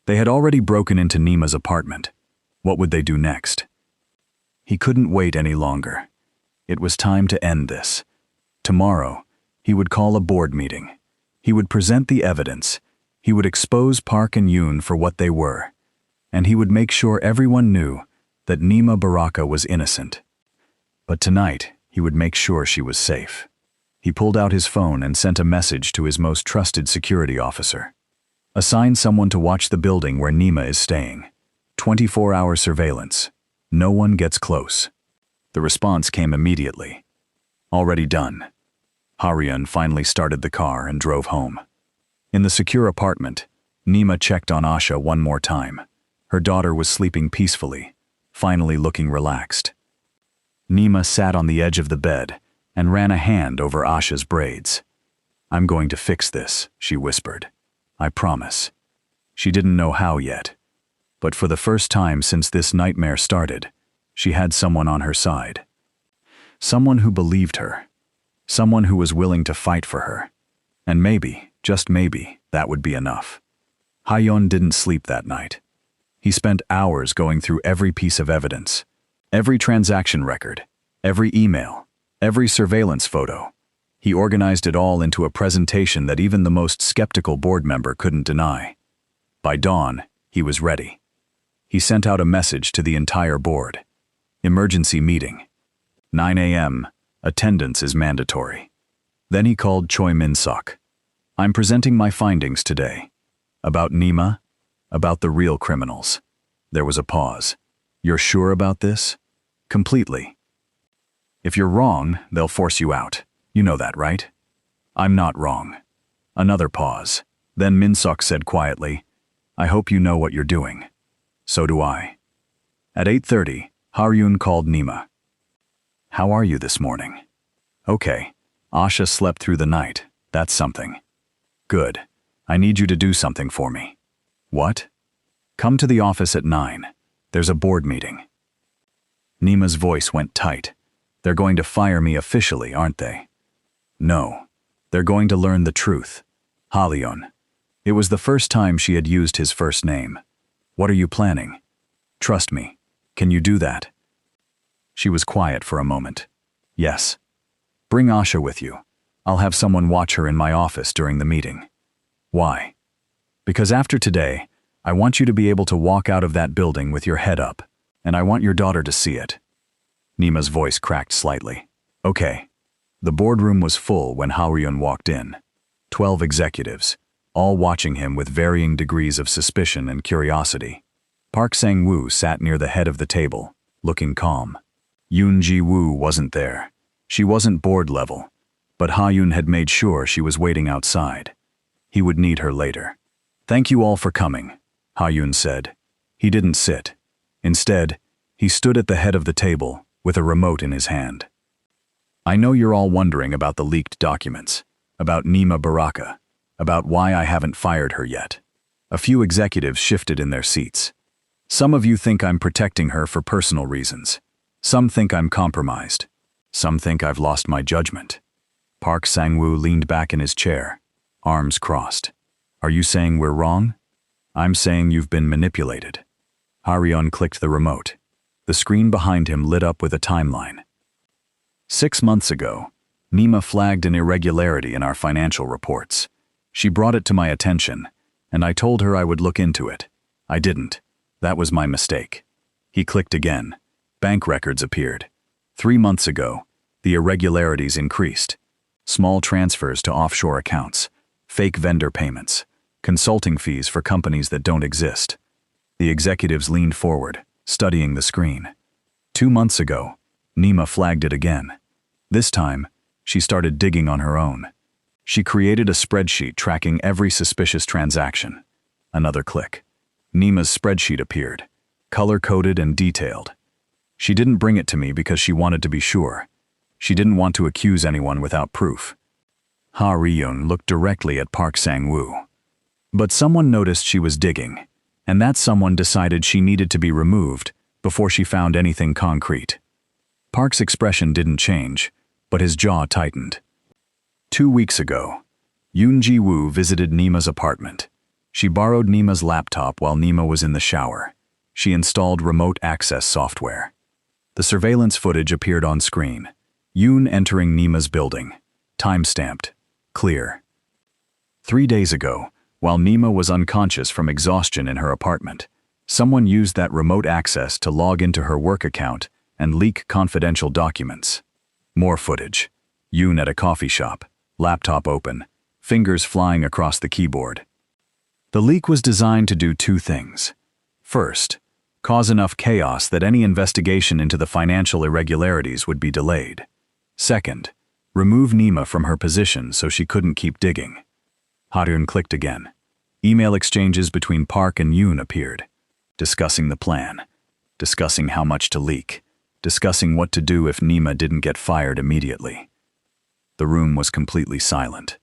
They had already broken into Nima's apartment. What would they do next? He couldn't wait any longer. It was time to end this. Tomorrow, he would call a board meeting. He would present the evidence. He would expose Park and Yoon for what they were. And he would make sure everyone knew that Nima Baraka was innocent. But tonight, he would make sure she was safe. He pulled out his phone and sent a message to his most trusted security officer. Assign someone to watch the building where Nima is staying. 24-hour surveillance. No one gets close. The response came immediately. Already done. Haryun finally started the car and drove home. In the secure apartment, Nima checked on Asha one more time. Her daughter was sleeping peacefully, finally looking relaxed. Nima sat on the edge of the bed and ran a hand over Asha's braids. "I'm going to fix this," she whispered. "I promise." She didn't know how yet. But for the first time since this nightmare started, she had someone on her side. Someone who believed her. Someone who was willing to fight for her. And maybe, just maybe, that would be enough. Haryun didn't sleep that night. He spent hours going through every piece of evidence, every transaction record, every email, every surveillance photo. He organized it all into a presentation that even the most skeptical board member couldn't deny. By dawn, he was ready. He sent out a message to the entire board. Emergency meeting. 9 a.m. Attendance is mandatory. Then he called Choi Min-sok. "I'm presenting my findings today. About Nima, about the real criminals." There was a pause. "You're sure about this?" "Completely." "If you're wrong, they'll force you out. You know that, right?" "I'm not wrong." Another pause. Then Min-sok said quietly, "I hope you know what you're doing." "So do I." At 8:30, Haryun called Nima. "How are you this morning?" "Okay. Asha slept through the night. That's something." "Good. I need you to do something for me." "What?" "Come to the office at 9. There's a board meeting." Nima's voice went tight. "They're going to fire me officially, aren't they?" "No. They're going to learn the truth." Haryun. It was the first time she had used his first name. "What are you planning?" "Trust me. Can you do that?" She was quiet for a moment. "Yes." "Bring Asha with you. I'll have someone watch her in my office during the meeting." "Why?" "Because after today, I want you to be able to walk out of that building with your head up, and I want your daughter to see it." Nima's voice cracked slightly. "Okay." The boardroom was full when Haryun walked in. 12 executives, all watching him with varying degrees of suspicion and curiosity. Park Sang-woo sat near the head of the table, looking calm. Yoon Ji-woo wasn't there. She wasn't board level, but Ha-yoon had made sure she was waiting outside. He would need her later. "Thank you all for coming," Ha-yoon said. He didn't sit. Instead, he stood at the head of the table with a remote in his hand. "I know you're all wondering about the leaked documents, about Nima Baraka, about why I haven't fired her yet." A few executives shifted in their seats. "Some of you think I'm protecting her for personal reasons. Some think I'm compromised. Some think I've lost my judgment." Park Sang-woo leaned back in his chair, arms crossed. "Are you saying we're wrong?" "I'm saying you've been manipulated." Haryun clicked the remote. The screen behind him lit up with a timeline. 6 months ago, Nima flagged an irregularity in our financial reports. She brought it to my attention, and I told her I would look into it. I didn't. That was my mistake. He clicked again. Bank records appeared. 3 months ago, the irregularities increased. Small transfers to offshore accounts, fake vendor payments, consulting fees for companies that don't exist. The executives leaned forward, studying the screen. 2 months ago, Nima flagged it again. This time, she started digging on her own. She created a spreadsheet tracking every suspicious transaction. Another click. Nima's spreadsheet appeared, color-coded and detailed. She didn't bring it to me because she wanted to be sure. She didn't want to accuse anyone without proof. Ha Ryun looked directly at Park Sang-woo. But someone noticed she was digging, and that someone decided she needed to be removed before she found anything concrete. Park's expression didn't change, but his jaw tightened. 2 weeks ago, Yoon Ji-woo visited Nima's apartment. She borrowed Nima's laptop while Nima was in the shower. She installed remote access software. The surveillance footage appeared on screen. Yoon entering Nima's building. Time-stamped. Clear. 3 days ago, while Nima was unconscious from exhaustion in her apartment, someone used that remote access to log into her work account and leak confidential documents. More footage. Yoon at a coffee shop, laptop open, fingers flying across the keyboard. The leak was designed to do 2 things. First, cause enough chaos that any investigation into the financial irregularities would be delayed. Second, remove Nima from her position so she couldn't keep digging. Haryun clicked again. Email exchanges between Park and Yoon appeared, discussing the plan, discussing how much to leak, discussing what to do if Nima didn't get fired immediately. The room was completely silent.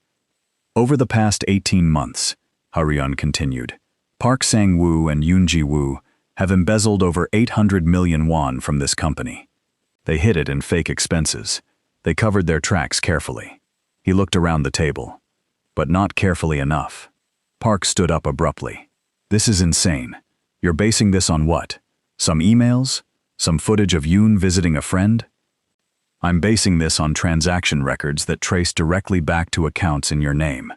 Over the past 18 months, Haryun continued, Park Sang-woo and Yoon Ji-woo have embezzled over 800 million won from this company. They hid it in fake expenses. They covered their tracks carefully. He looked around the table, but not carefully enough. Park stood up abruptly. This is insane. You're basing this on what? Some emails? Some footage of Yoon visiting a friend? I'm basing this on transaction records that trace directly back to accounts in your name.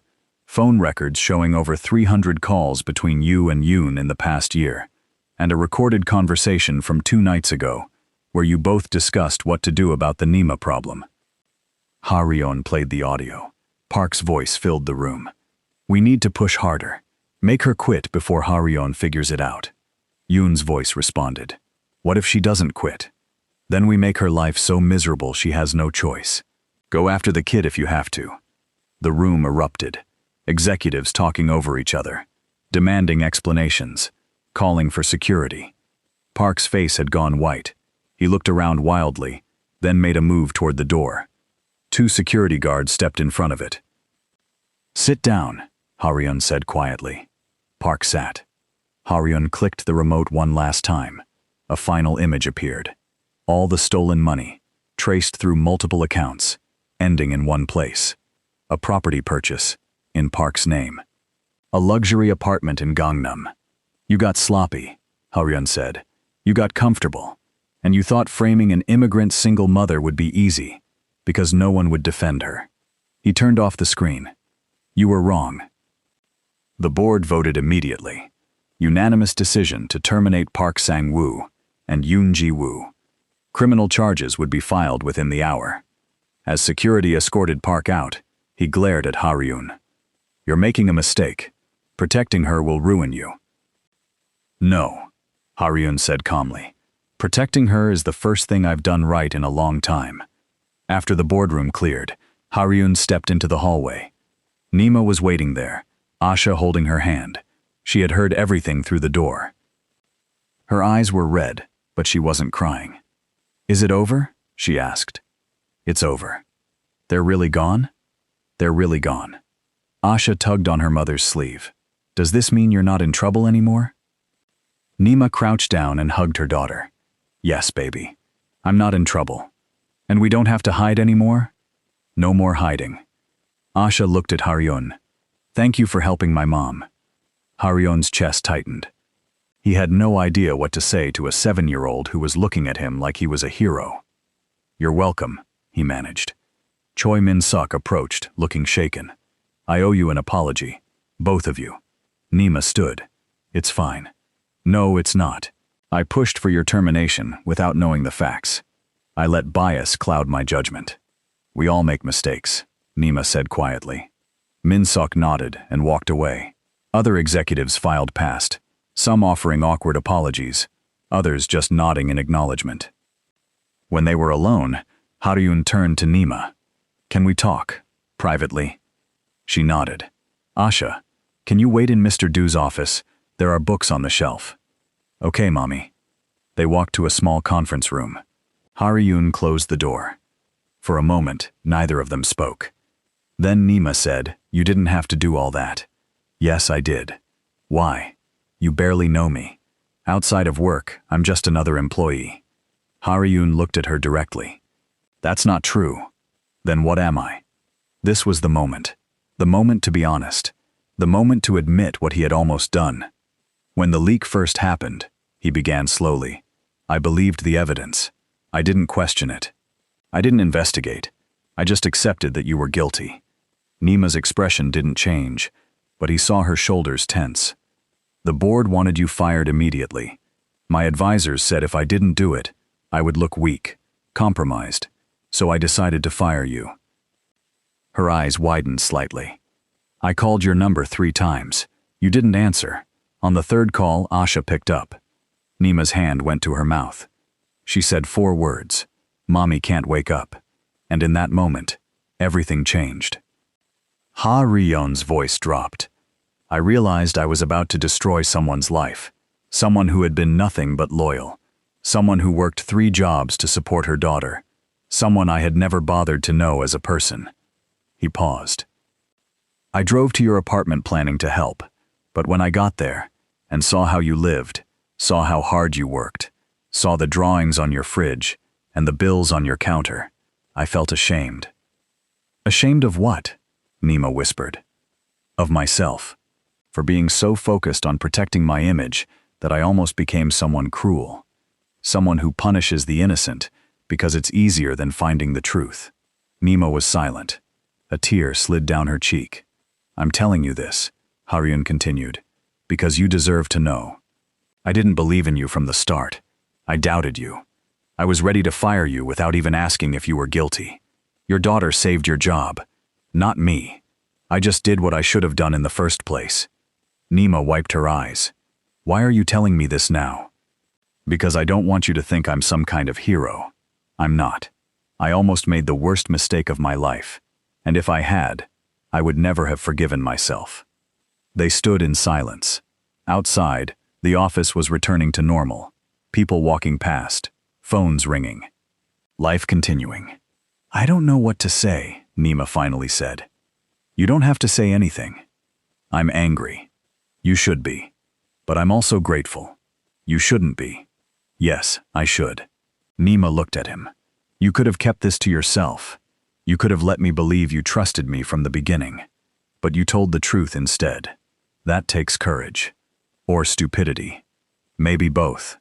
Phone records showing over 300 calls between you and Yoon in the past year, and a recorded conversation from 2 nights ago, where you both discussed what to do about the Nima problem. Haryun played the audio. Park's voice filled the room. We need to push harder. Make her quit before Haryun figures it out. Yoon's voice responded. What if she doesn't quit? Then we make her life so miserable she has no choice. Go after the kid if you have to. The room erupted. Executives talking over each other, demanding explanations, calling for security. Park's face had gone white. He looked around wildly, then made a move toward the door. 2 security guards stepped in front of it. Sit down, Haryun said quietly. Park sat. Haryun clicked the remote one last time. A final image appeared. All the stolen money, traced through multiple accounts, ending in one place. A property purchase, in Park's name. A luxury apartment in Gangnam. You got sloppy, Haryun said. You got comfortable. And you thought framing an immigrant single mother would be easy, because no one would defend her. He turned off the screen. You were wrong. The board voted immediately. Unanimous decision to terminate Park Sang-woo and Yoon Ji-woo. Criminal charges would be filed within the hour. As security escorted Park out, he glared at Haryun. You're making a mistake. Protecting her will ruin you. No, Haryun said calmly. Protecting her is the first thing I've done right in a long time. After the boardroom cleared, Haryun stepped into the hallway. Nima was waiting there, Asha holding her hand. She had heard everything through the door. Her eyes were red, but she wasn't crying. Is it over? She asked. It's over. They're really gone? They're really gone. Asha tugged on her mother's sleeve. Does this mean you're not in trouble anymore? Nima crouched down and hugged her daughter. Yes, baby. I'm not in trouble. And we don't have to hide anymore? No more hiding. Asha looked at Haryun. Thank you for helping my mom. Haryun's chest tightened. He had no idea what to say to a 7-year-old who was looking at him like he was a hero. You're welcome, he managed. Choi Min-suk approached, looking shaken. I owe you an apology. Both of you. Nima stood. It's fine. No, it's not. I pushed for your termination without knowing the facts. I let bias cloud my judgment. We all make mistakes, Nima said quietly. Min-suk nodded and walked away. Other executives filed past, some offering awkward apologies, others just nodding in acknowledgement. When they were alone, Haryun turned to Nima. Can we talk? Privately? She nodded. Asha, can you wait in Mr. Do's office? There are books on the shelf. Okay, Mommy. They walked to a small conference room. Haryun closed the door. For a moment, neither of them spoke. Then Nima said, You didn't have to do all that. Yes, I did. Why? You barely know me. Outside of work, I'm just another employee. Haryun looked at her directly. That's not true. Then what am I? This was the moment. The moment to be honest. The moment to admit what he had almost done. When the leak first happened, he began slowly. I believed the evidence. I didn't question it. I didn't investigate. I just accepted that you were guilty. Nima's expression didn't change, but he saw her shoulders tense. The board wanted you fired immediately. My advisors said if I didn't do it, I would look weak, compromised, so I decided to fire you. Her eyes widened slightly. I called your number 3 times. You didn't answer. On the 3rd call, Asha picked up. Nima's hand went to her mouth. She said 4 words. Mommy can't wake up. And in that moment, everything changed. Ha Ryon's voice dropped. I realized I was about to destroy someone's life. Someone who had been nothing but loyal. Someone who worked 3 jobs to support her daughter. Someone I had never bothered to know as a person. He paused. I drove to your apartment planning to help, but when I got there and saw how you lived, saw how hard you worked, saw the drawings on your fridge and the bills on your counter, I felt ashamed. Ashamed of what? Nima whispered. Of myself, for being so focused on protecting my image that I almost became someone cruel, someone who punishes the innocent because it's easier than finding the truth. Nima was silent. A tear slid down her cheek. I'm telling you this, Haryon continued, because you deserve to know. I didn't believe in you from the start. I doubted you. I was ready to fire you without even asking if you were guilty. Your daughter saved your job, not me. I just did what I should have done in the first place. Nima wiped her eyes. Why are you telling me this now? Because I don't want you to think I'm some kind of hero. I'm not. I almost made the worst mistake of my life, and if I had, I would never have forgiven myself. They stood in silence. Outside, the office was returning to normal. People walking past, phones ringing. Life continuing. I don't know what to say, Nima finally said. You don't have to say anything. I'm angry. You should be. But I'm also grateful. You shouldn't be. Yes, I should. Nima looked at him. You could have kept this to yourself. You could have let me believe you trusted me from the beginning. But you told the truth instead. That takes courage. Or stupidity. Maybe both.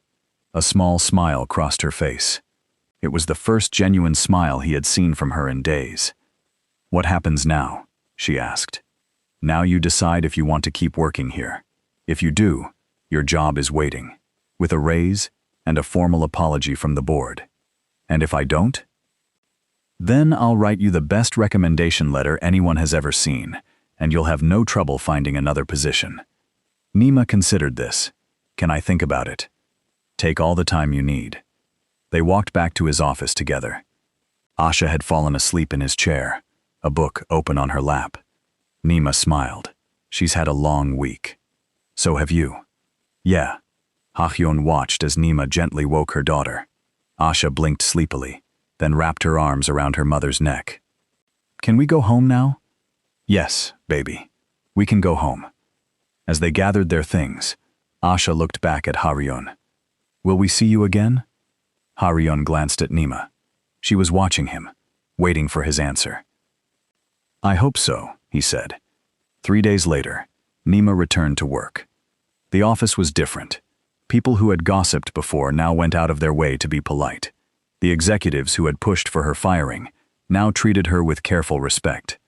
A small smile crossed her face. It was the first genuine smile he had seen from her in days. What happens now? She asked. Now you decide if you want to keep working here. If you do, your job is waiting, with a raise and a formal apology from the board. And if I don't? Then I'll write you the best recommendation letter anyone has ever seen, and you'll have no trouble finding another position. Nima considered this. Can I think about it? Take all the time you need. They walked back to his office together. Asha had fallen asleep in his chair, a book open on her lap. Nima smiled. She's had a long week. So have you. Yeah. Ha-hyun watched as Nima gently woke her daughter. Asha blinked sleepily, then wrapped her arms around her mother's neck. Can we go home now? Yes, baby. We can go home. As they gathered their things, Asha looked back at Haryon. Will we see you again? Haryon glanced at Nima. She was watching him, waiting for his answer. I hope so, he said. 3 days later, Nima returned to work. The office was different. People who had gossiped before now went out of their way to be polite. The executives who had pushed for her firing now treated her with careful respect.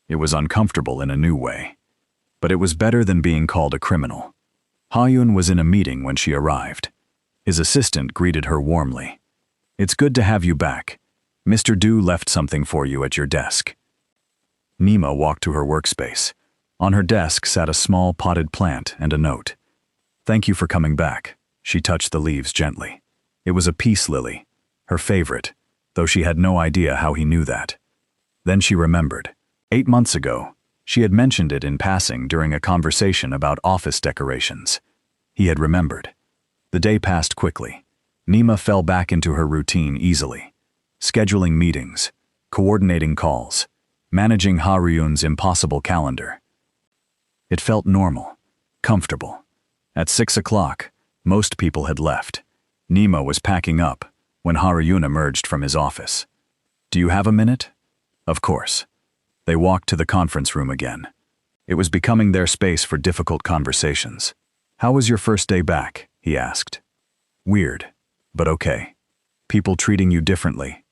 It was uncomfortable in a new way, but it was better than being called a criminal. Ha-hyun was in a meeting when she arrived. His assistant greeted her warmly. It's good to have you back. Mr. Du left something for you at your desk. Nima walked to her workspace. On her desk sat a small potted plant and a note. Thank you for coming back. She touched the leaves gently. It was a peace lily, her favorite, though she had no idea how he knew that. Then she remembered. 8 months ago, she had mentioned it in passing during a conversation about office decorations. He had remembered. The day passed quickly. Nima fell back into her routine easily. Scheduling meetings, coordinating calls, managing Haryun's impossible calendar. It felt normal, comfortable. At 6 o'clock, most people had left. Nima was packing up when Haryun emerged from his office. Do you have a minute? Of course. They walked to the conference room again. It was becoming their space for difficult conversations. "How was your first day back?" he asked. "Weird, but okay. People treating you differently.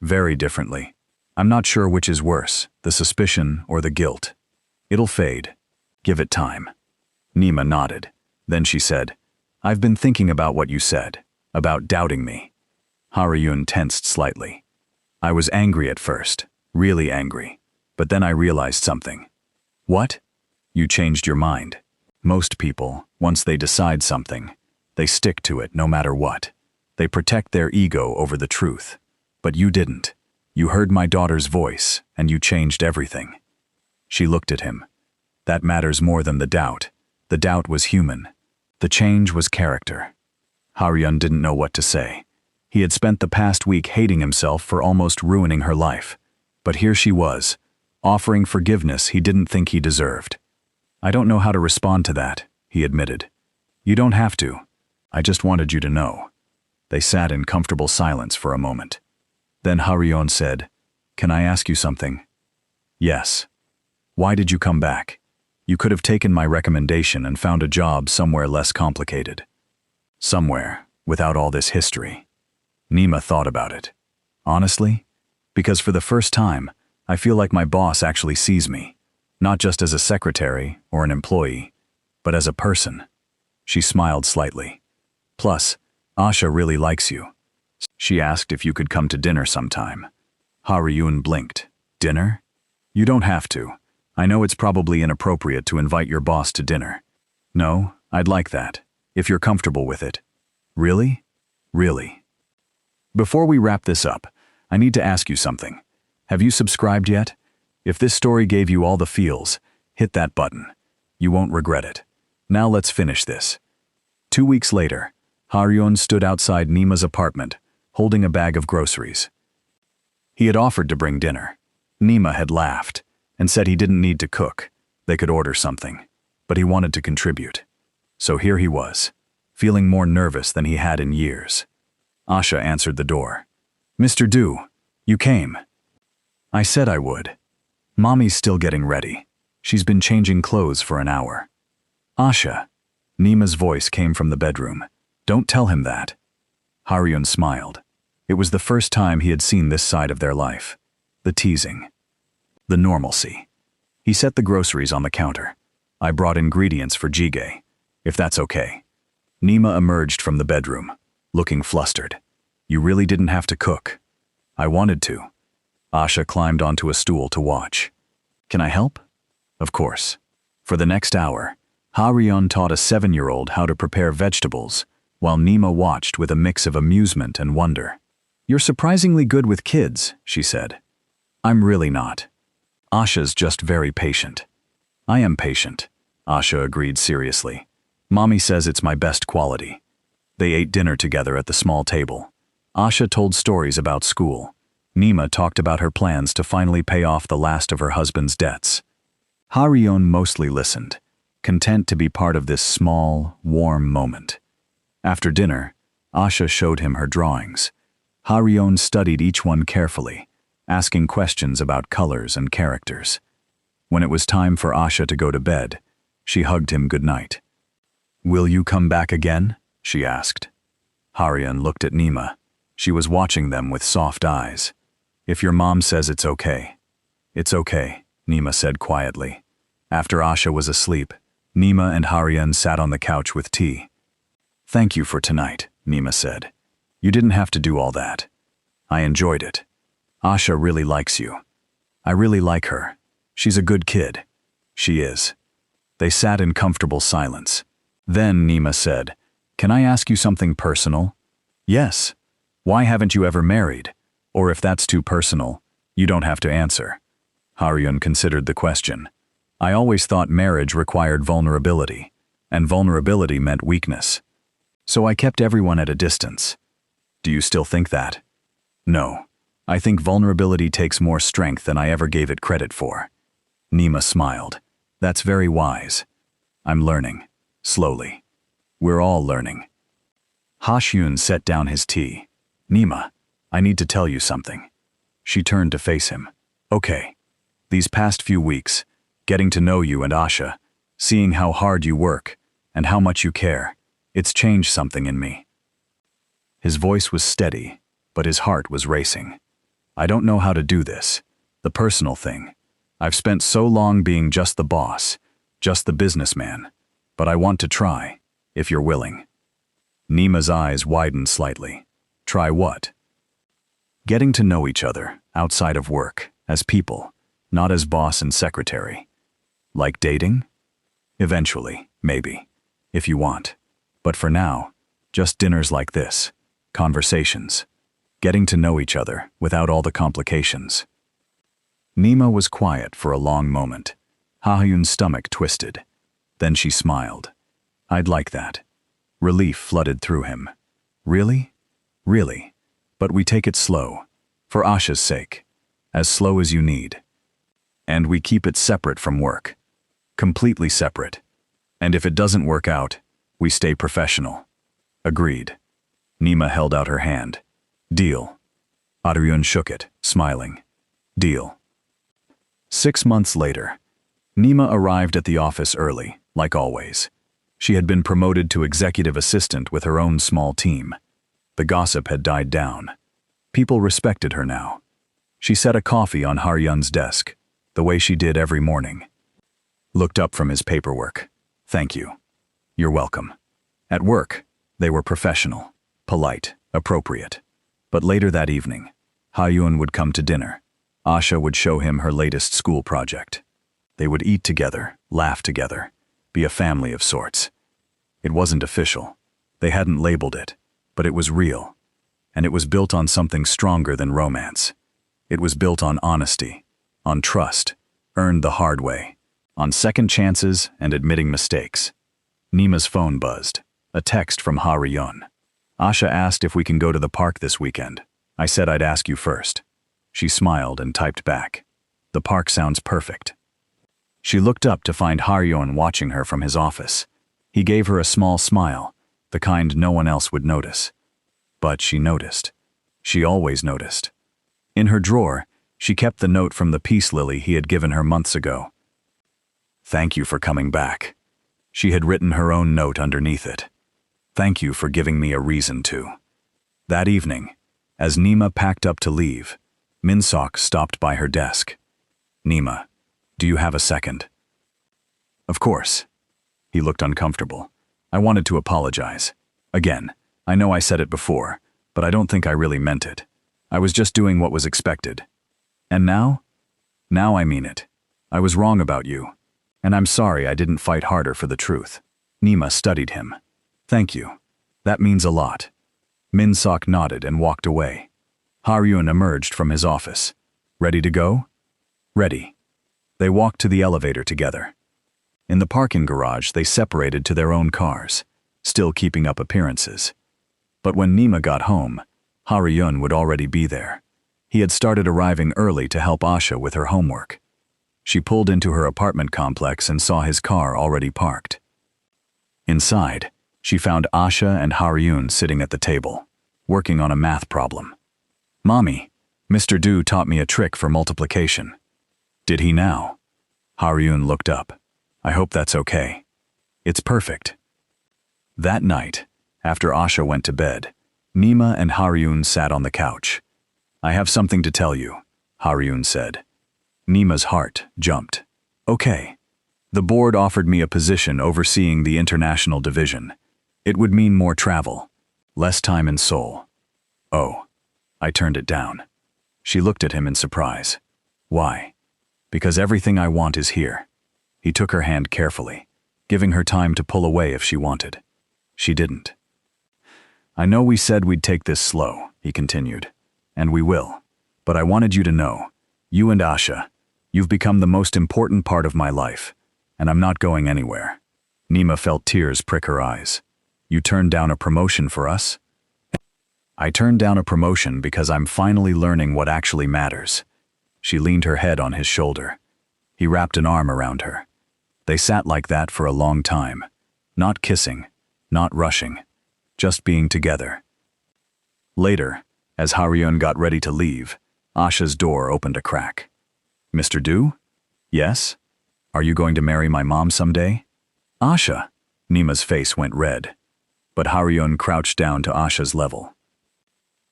Very differently. I'm not sure which is worse, the suspicion or the guilt. It'll fade. Give it time." Nima nodded. Then she said, "I've been thinking about what you said, about doubting me." Haryun tensed slightly. "I was angry at first, really angry, but then I realized something." "What?" "You changed your mind. Most people, once they decide something, they stick to it no matter what. They protect their ego over the truth. But you didn't. You heard my daughter's voice, and you changed everything." She looked at him. "That matters more than the doubt. The doubt was human. The change was character." Haryun didn't know what to say. He had spent the past week hating himself for almost ruining her life. But here she was, offering forgiveness he didn't think he deserved. "I don't know how to respond to that," he admitted. "You don't have to. I just wanted you to know." They sat in comfortable silence for a moment. Then Haryun said, "Can I ask you something?" "Yes." "Why did you come back? You could have taken my recommendation and found a job somewhere less complicated. Somewhere, without all this history." Nima thought about it. "Honestly? Because for the first time, I feel like my boss actually sees me, not just as a secretary or an employee, but as a person." She smiled slightly. "Plus, Asha really likes you. She asked if you could come to dinner sometime." Haryun blinked. "Dinner? You don't have to. I know it's probably inappropriate to invite your boss to dinner." "No, I'd like that, if you're comfortable with it." "Really? Really?" Before we wrap this up, I need to ask you something. Have you subscribed yet? If this story gave you all the feels, hit that button. You won't regret it. Now let's finish this. 2 weeks later, Haryun stood outside Nima's apartment, holding a bag of groceries. He had offered to bring dinner. Nima had laughed and said he didn't need to cook. They could order something. But he wanted to contribute. So here he was, feeling more nervous than he had in years. Asha answered the door. "Mr. Du, you came." "I said I would. Mommy's still getting ready. She's been changing clothes for an hour." "Asha." Nima's voice came from the bedroom. "Don't tell him that." Haryun smiled. It was the first time he had seen this side of their life. The teasing. The normalcy. He set the groceries on the counter. "I brought ingredients for jjigae, if that's okay." Nima emerged from the bedroom, looking flustered. "You really didn't have to cook." "I wanted to." Asha climbed onto a stool to watch. "Can I help?" "Of course." For the next hour, Haryun taught a 7-year-old how to prepare vegetables, while Nima watched with a mix of amusement and wonder. "You're surprisingly good with kids," she said. "I'm really not. Asha's just very patient." "I am patient," Asha agreed seriously. "Mommy says it's my best quality." They ate dinner together at the small table. Asha told stories about school. Nima talked about her plans to finally pay off the last of her husband's debts. Haryun mostly listened, content to be part of this small, warm moment. After dinner, Asha showed him her drawings. Haryun studied each one carefully, asking questions about colors and characters. When it was time for Asha to go to bed, she hugged him goodnight. "Will you come back again?" she asked. Haryun looked at Nima. She was watching them with soft eyes. "If your mom says it's okay." "It's okay," Nima said quietly. After Asha was asleep, Nima and Haryun sat on the couch with tea. "Thank you for tonight," Nima said. "You didn't have to do all that. I enjoyed it. Asha really likes you." "I really like her. She's a good kid." "She is." They sat in comfortable silence. Then Nima said, "Can I ask you something personal?" "Yes. Why haven't you ever married? Or if that's too personal, you don't have to answer." Haryun considered the question. "I always thought marriage required vulnerability, and vulnerability meant weakness. So I kept everyone at a distance." "Do you still think that?" "No. I think vulnerability takes more strength than I ever gave it credit for." Nima smiled. "That's very wise. I'm learning. Slowly. We're all learning." Haryun set down his tea. "Nima, I need to tell you something." She turned to face him. "Okay. These past few weeks, Getting to know you and Asha, seeing how hard you work, and how much you care, it's changed something in me. His voice was steady, but his heart was racing. I don't know how to do this, the personal thing. I've spent so long being just the boss, just the businessman, but I want to try, if you're willing. Nima's eyes widened slightly. Try what? Getting to know each other, outside of work, as people, not as boss and secretary. Like dating? Eventually, maybe, if you want. But for now, just dinners like this, conversations, getting to know each other without all the complications. Nima was quiet for a long moment. Ha-Hyun's stomach twisted. Then she smiled. I'd like that. Relief flooded through him. Really? Really. But we take it slow. For Asha's sake. As slow as you need. And we keep it separate from work. Completely separate. And if it doesn't work out, we stay professional. Agreed. Nima held out her hand. Deal. Ha-Hyun shook it, smiling. Deal. 6 months later, Nima arrived at the office early, like always. She had been promoted to executive assistant with her own small team. The gossip had died down. People respected her now. She set a coffee on Ha-Hyun's desk, the way she did every morning. Looked up from his paperwork. Thank you. You're welcome. At work, they were professional, polite, appropriate. But later that evening, Ha-Hyun would come to dinner. Asha would show him her latest school project. They would eat together, laugh together, be a family of sorts. It wasn't official. They hadn't labeled it, but it was real. And it was built on something stronger than romance. It was built on honesty, on trust, earned the hard way, on second chances and admitting mistakes. Nima's phone buzzed, a text from Ha-Hyun. Asha asked if we can go to the park this weekend. I said I'd ask you first. She smiled and typed back. The park sounds perfect. She looked up to find Ha-Hyun watching her from his office. He gave her a small smile, the kind no one else would notice. But she noticed. She always noticed. In her drawer, she kept the note from the peace lily he had given her months ago. Thank you for coming back. She had written her own note underneath it. Thank you for giving me a reason to. That evening, as Nima packed up to leave, Min-Sok stopped by her desk. Nima, do you have a second? Of course. He looked uncomfortable. I wanted to apologize. Again, I know I said it before, but I don't think I really meant it. I was just doing what was expected. And now? Now I mean it. I was wrong about you. And I'm sorry I didn't fight harder for the truth. Nima studied him. Thank you. That means a lot. Min-Sok nodded and walked away. Ha-Hyun emerged from his office. Ready to go? Ready. They walked to the elevator together. In the parking garage, they separated to their own cars, still keeping up appearances. But when Nima got home, Ha-Hyun would already be there. He had started arriving early to help Asha with her homework. She pulled into her apartment complex and saw his car already parked. Inside, she found Asha and Ha-Hyun sitting at the table, working on a math problem. Mommy, Mr. Du taught me a trick for multiplication. Did he now? Ha-Hyun looked up. I hope that's okay. It's perfect. That night, after Asha went to bed, Nima and Ha-Hyun sat on the couch. I have something to tell you, Ha-Hyun said. Nima's heart jumped. Okay. The board offered me a position overseeing the international division. It would mean more travel, less time in Seoul. Oh. I turned it down. She looked at him in surprise. Why? Because everything I want is here. He took her hand carefully, giving her time to pull away if she wanted. She didn't. I know we said we'd take this slow, he continued, and we will. But I wanted you to know, you and Asha, you've become the most important part of my life, and I'm not going anywhere. Nima felt tears prick her eyes. You turned down a promotion for us? I turned down a promotion because I'm finally learning what actually matters. She leaned her head on his shoulder. He wrapped an arm around her. They sat like that for a long time, not kissing, not rushing, just being together. Later, as Ha-Hyun got ready to leave, Asha's door opened a crack. Mr. Du? Yes? Are you going to marry my mom someday? Asha. Nima's face went red, but Haryun crouched down to Asha's level.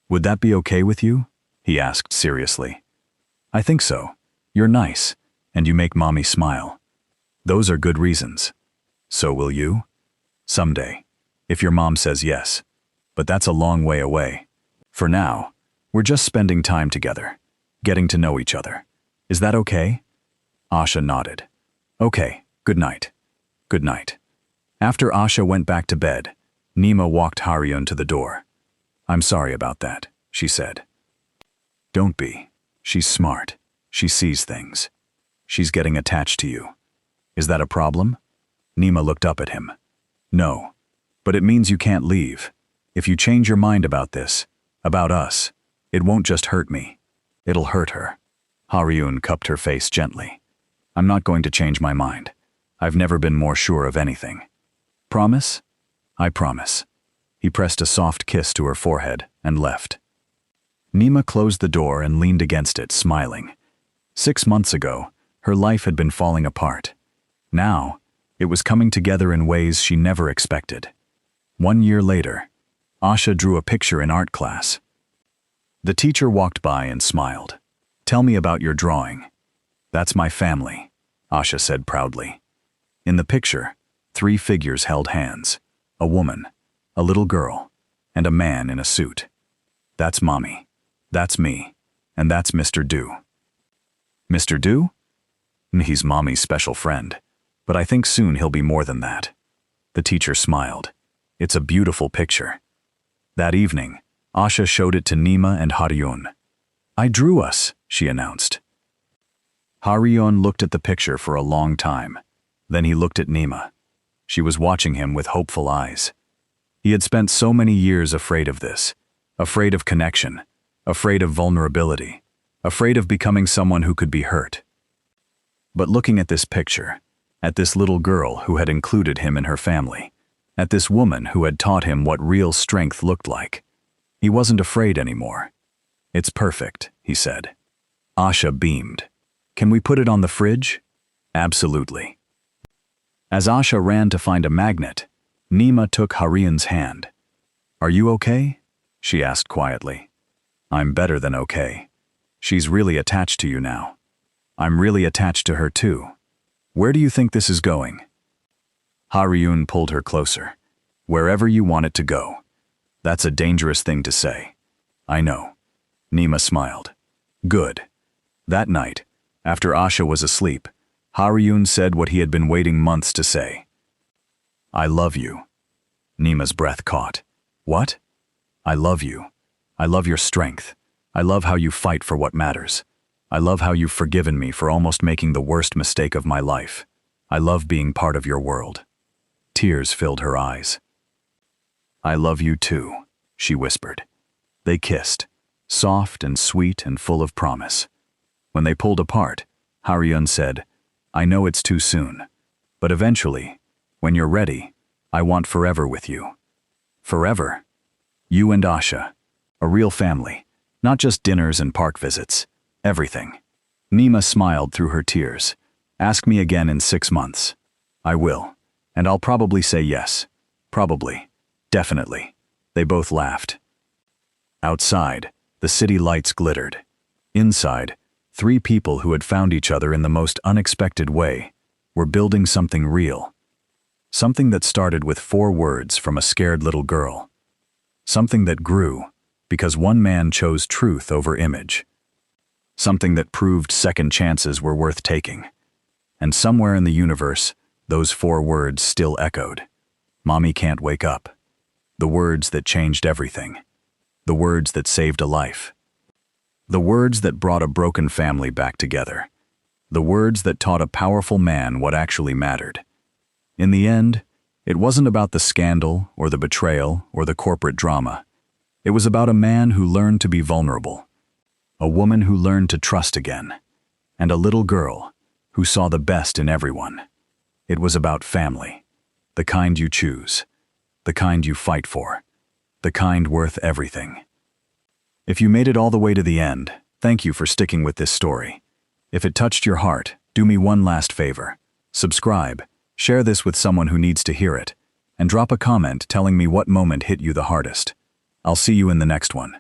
Would that be okay with you? He asked seriously. I think so. You're nice, and you make mommy smile. Those are good reasons. So will you? Someday, if your mom says yes. But that's a long way away. For now, we're just spending time together, getting to know each other. Is that okay? Asha nodded. Okay, good night. Good night. After Asha went back to bed, Nima walked Haryun to the door. I'm sorry about that, she said. Don't be. She's smart. She sees things. She's getting attached to you. Is that a problem? Nima looked up at him. No, but it means you can't leave. If you change your mind about this, about us, it won't just hurt me. It'll hurt her. Haryun cupped her face gently. I'm not going to change my mind. I've never been more sure of anything. Promise? I promise. He pressed a soft kiss to her forehead and left. Nima closed the door and leaned against it, smiling. 6 months ago, her life had been falling apart. Now, it was coming together in ways she never expected. 1 year later, Asha drew a picture in art class. The teacher walked by and smiled. Tell me about your drawing. That's my family, Asha said proudly. In the picture, 3 figures held hands. A woman, a little girl, and a man in a suit. That's Mommy. That's me. And that's Mr. Du. Mr. Du? He's Mommy's special friend. But I think soon he'll be more than that. The teacher smiled. It's a beautiful picture. That evening, Asha showed it to Nima and Haryun. I drew us, she announced. Haryun looked at the picture for a long time. Then he looked at Nima. She was watching him with hopeful eyes. He had spent so many years afraid of this, afraid of connection, afraid of vulnerability, afraid of becoming someone who could be hurt. But looking at this picture, at this little girl who had included him in her family, at this woman who had taught him what real strength looked like, he wasn't afraid anymore. It's perfect, he said. Asha beamed. Can we put it on the fridge? Absolutely. As Asha ran to find a magnet, Nima took Haryun's hand. Are you okay? She asked quietly. I'm better than okay. She's really attached to you now. I'm really attached to her too. Where do you think this is going? Haryun pulled her closer. Wherever you want it to go. That's a dangerous thing to say. I know. Nima smiled. Good. That night, after Asha was asleep, Haryun said what he had been waiting months to say. I love you. Nima's breath caught. What? I love you. I love your strength. I love how you fight for what matters. I love how you've forgiven me for almost making the worst mistake of my life. I love being part of your world. Tears filled her eyes. I love you too, she whispered. They kissed, soft and sweet and full of promise. When they pulled apart, Haryun said, I know it's too soon, but eventually, when you're ready, I want forever with you. Forever. You and Asha. A real family. Not just dinners and park visits. Everything. Nima smiled through her tears. Ask me again in 6 months. I will. And I'll probably say yes. Probably. Definitely. They both laughed. Outside, the city lights glittered. Inside, 3 people who had found each other in the most unexpected way were building something real. Something that started with 4 words from a scared little girl. Something that grew because one man chose truth over image. Something that proved second chances were worth taking. And somewhere in the universe, those 4 words still echoed. Mommy can't wake up. The words that changed everything. The words that saved a life. The words that brought a broken family back together. The words that taught a powerful man what actually mattered. In the end, it wasn't about the scandal or the betrayal or the corporate drama. It was about a man who learned to be vulnerable, a woman who learned to trust again, and a little girl who saw the best in everyone. It was about family, the kind you choose, the kind you fight for, the kind worth everything. If you made it all the way to the end, thank you for sticking with this story. If it touched your heart, do me one last favor. Subscribe, share this with someone who needs to hear it, and drop a comment telling me what moment hit you the hardest. I'll see you in the next one.